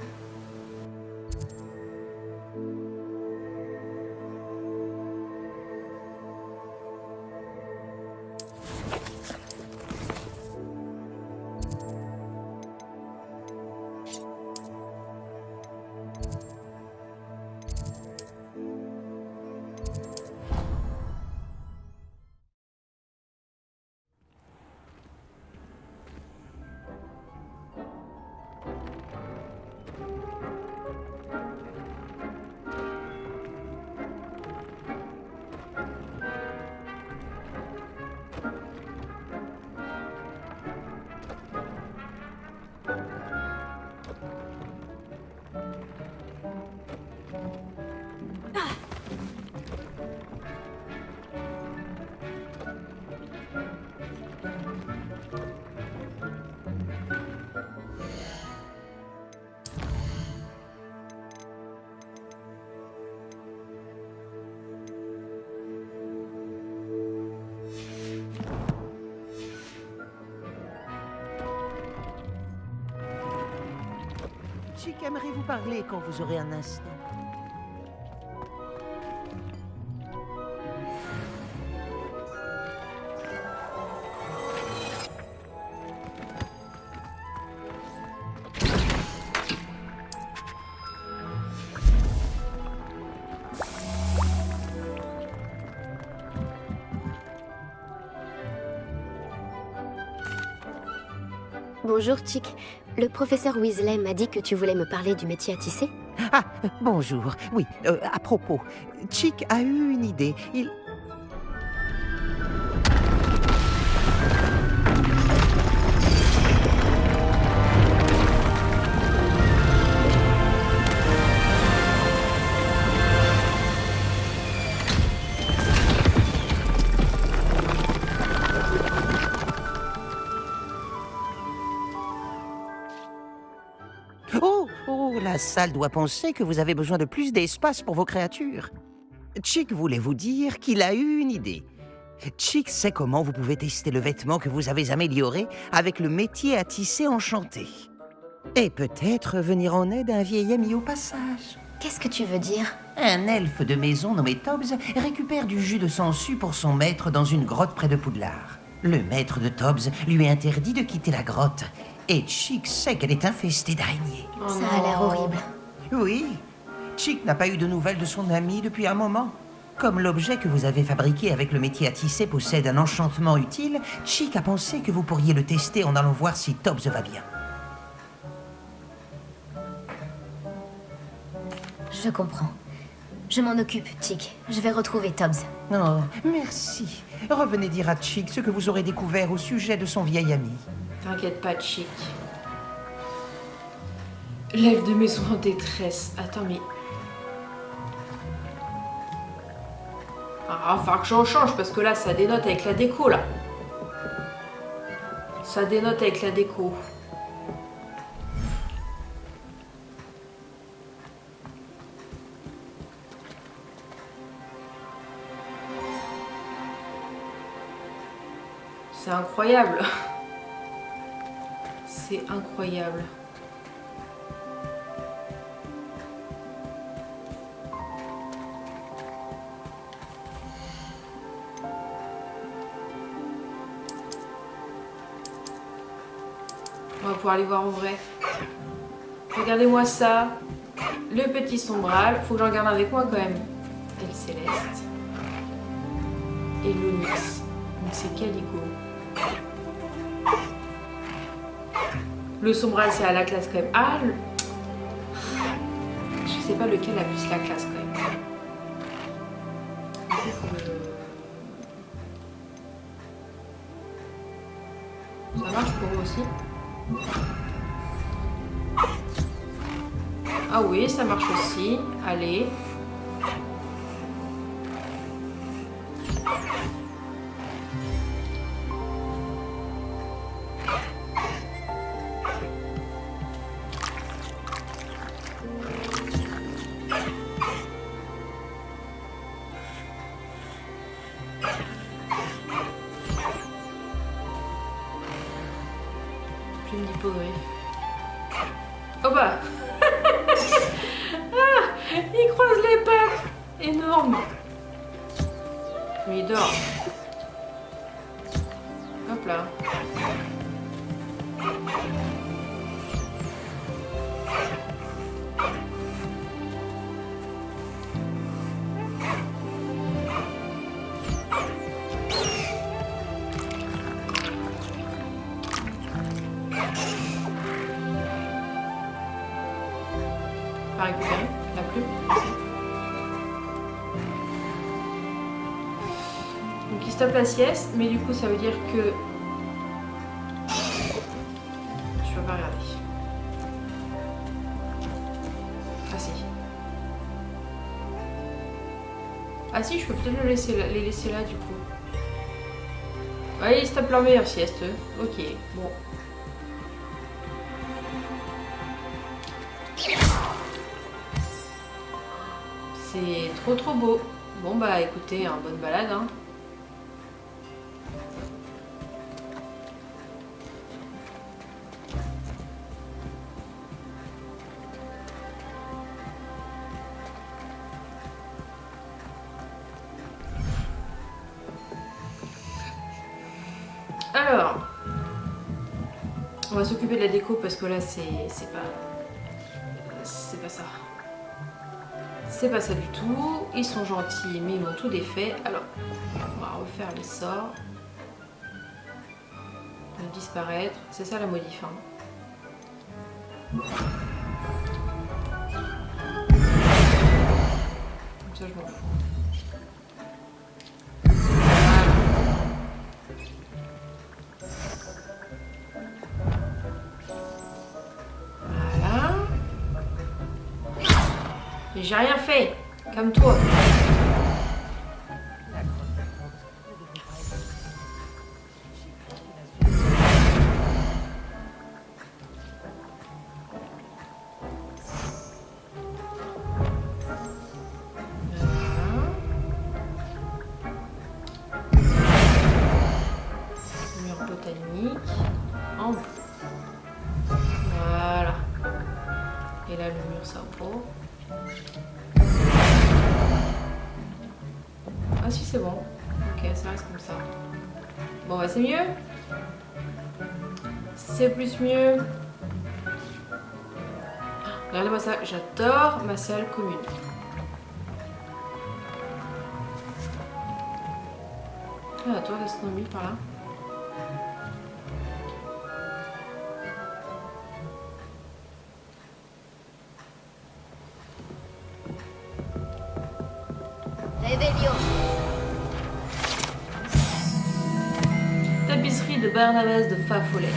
Chick aimerait vous parler quand vous aurez un instant. Bonjour, Chick. Le professeur Weasley m'a dit que tu voulais me parler du métier à tisser. Ah, bonjour. Oui, à propos, Chick a eu une idée. Il... La salle doit penser que vous avez besoin de plus d'espace pour vos créatures. Chick voulait vous dire qu'il a eu une idée. Chick sait comment vous pouvez tester le vêtement que vous avez amélioré avec le métier à tisser enchanté. Et peut-être venir en aide à un vieil ami au passage. Qu'est-ce que tu veux dire? Un elfe de maison nommé Tobbs récupère du jus de sangsue pour son maître dans une grotte près de Poudlard. Le maître de Tobbs lui interdit de quitter la grotte. Et Chick sait qu'elle est infestée d'araignées. Oh ça a l'air horrible. Oui. Chick n'a pas eu de nouvelles de son ami depuis un moment. Comme l'objet que vous avez fabriqué avec le métier à tisser possède un enchantement utile, Chick a pensé que vous pourriez le tester en allant voir si Tobbs va bien. Je comprends. Je m'en occupe, Chick. Je vais retrouver Tobbs. Oh, merci. Revenez dire à Chick ce que vous aurez découvert au sujet de son vieil ami. T'inquiète pas, Chick. L'elfe de maison en détresse. Attends, mais... Ah, va falloir que j'en change parce que là, ça dénote avec la déco, là. Ça dénote avec la déco. C'est incroyable. C'est incroyable. On va pouvoir aller voir en vrai. Regardez-moi ça. Le petit sombral. Faut que j'en garde avec moi quand même. Et le céleste. Et l'onyx. Donc c'est Calico. Le sombral, c'est à la classe quand même. Ah, je sais pas lequel a plus la classe quand même. Ça marche pour vous aussi? Ah oui, ça marche aussi. Allez. Plume d'hippogriffe. Oh bah ah, il croise les pattes. Énorme. Mais il dort. Hop là. Pas récupérer la plume. Donc il stoppe la sieste, mais du coup ça veut dire que je peux pas regarder. Ah si. Ah si, je peux peut-être les laisser là du coup. Ouais, ils se tapent leur meilleure sieste. Ok, bon. C'est trop beau. Bon bah écoutez, hein, bonne balade. Hein. Alors, on va s'occuper de la déco parce que là c'est pas ça. C'est pas ça du tout. Ils sont gentils mais ils m'ont tout défait. Alors, on va refaire les sorts. De disparaître. C'est ça la modif. Hein. Comme ça je m'en fous. Mais j'ai rien fait, comme toi. Mur botanique. En bleu. Voilà. Et là le mur sapot. Ah si c'est bon. Ok, ça reste comme ça. Bon bah c'est mieux. C'est plus mieux. Regardez-moi ça, j'adore ma salle commune. Ah, toi l'astronomie par là. Réveillon. Tapisserie de Barnabas de Fa-Follet.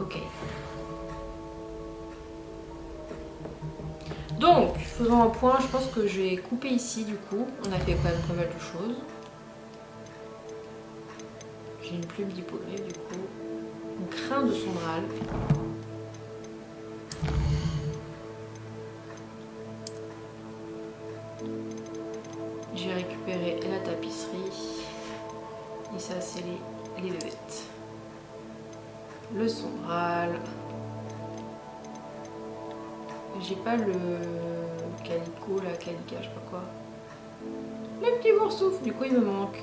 Ok. Donc, faisons un point. Je pense que je vais couper ici du coup. On a fait quand même pas mal de choses. J'ai une plume d'hippogriffe du coup. Un crin de sombral. J'ai récupéré la tapisserie. Et ça, c'est les vedettes. Le sombral. J'ai pas le calico, la calica, je sais pas quoi. Le petit boursouf, du coup, il me manque.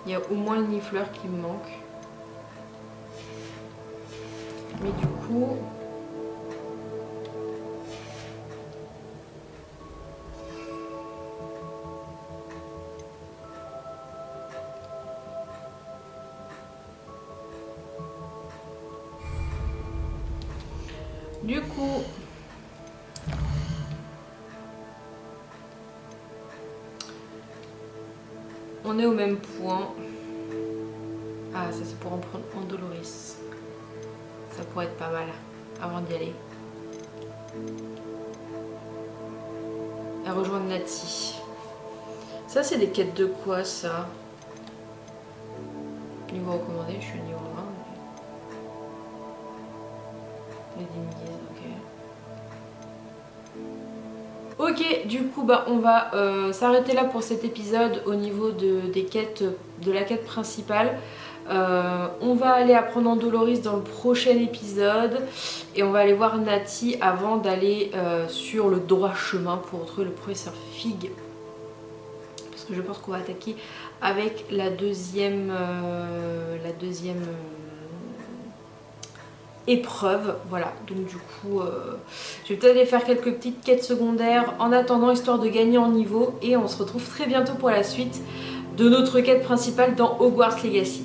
Il y a au moins le nifleur qui me manque. Mais du coup... on est au même point. Ah, ça c'est pour en prendre en Doloris. Ça pourrait être pas mal avant d'y aller. Et rejoindre Nati. Ça c'est des quêtes de quoi ça? Niveau recommandé, je suis niveau 20. Les dignités, ok. Ok, du coup bah on va s'arrêter là pour cet épisode au niveau des quêtes, de la quête principale. On va aller apprendre en Doloris dans le prochain épisode et on va aller voir Nati avant d'aller sur le droit chemin pour retrouver le professeur Fig, parce que je pense qu'on va attaquer avec la deuxième épreuve. Voilà, donc du coup je vais peut-être aller faire quelques petites quêtes secondaires en attendant, histoire de gagner en niveau, et on se retrouve très bientôt pour la suite de notre quête principale dans Hogwarts Legacy.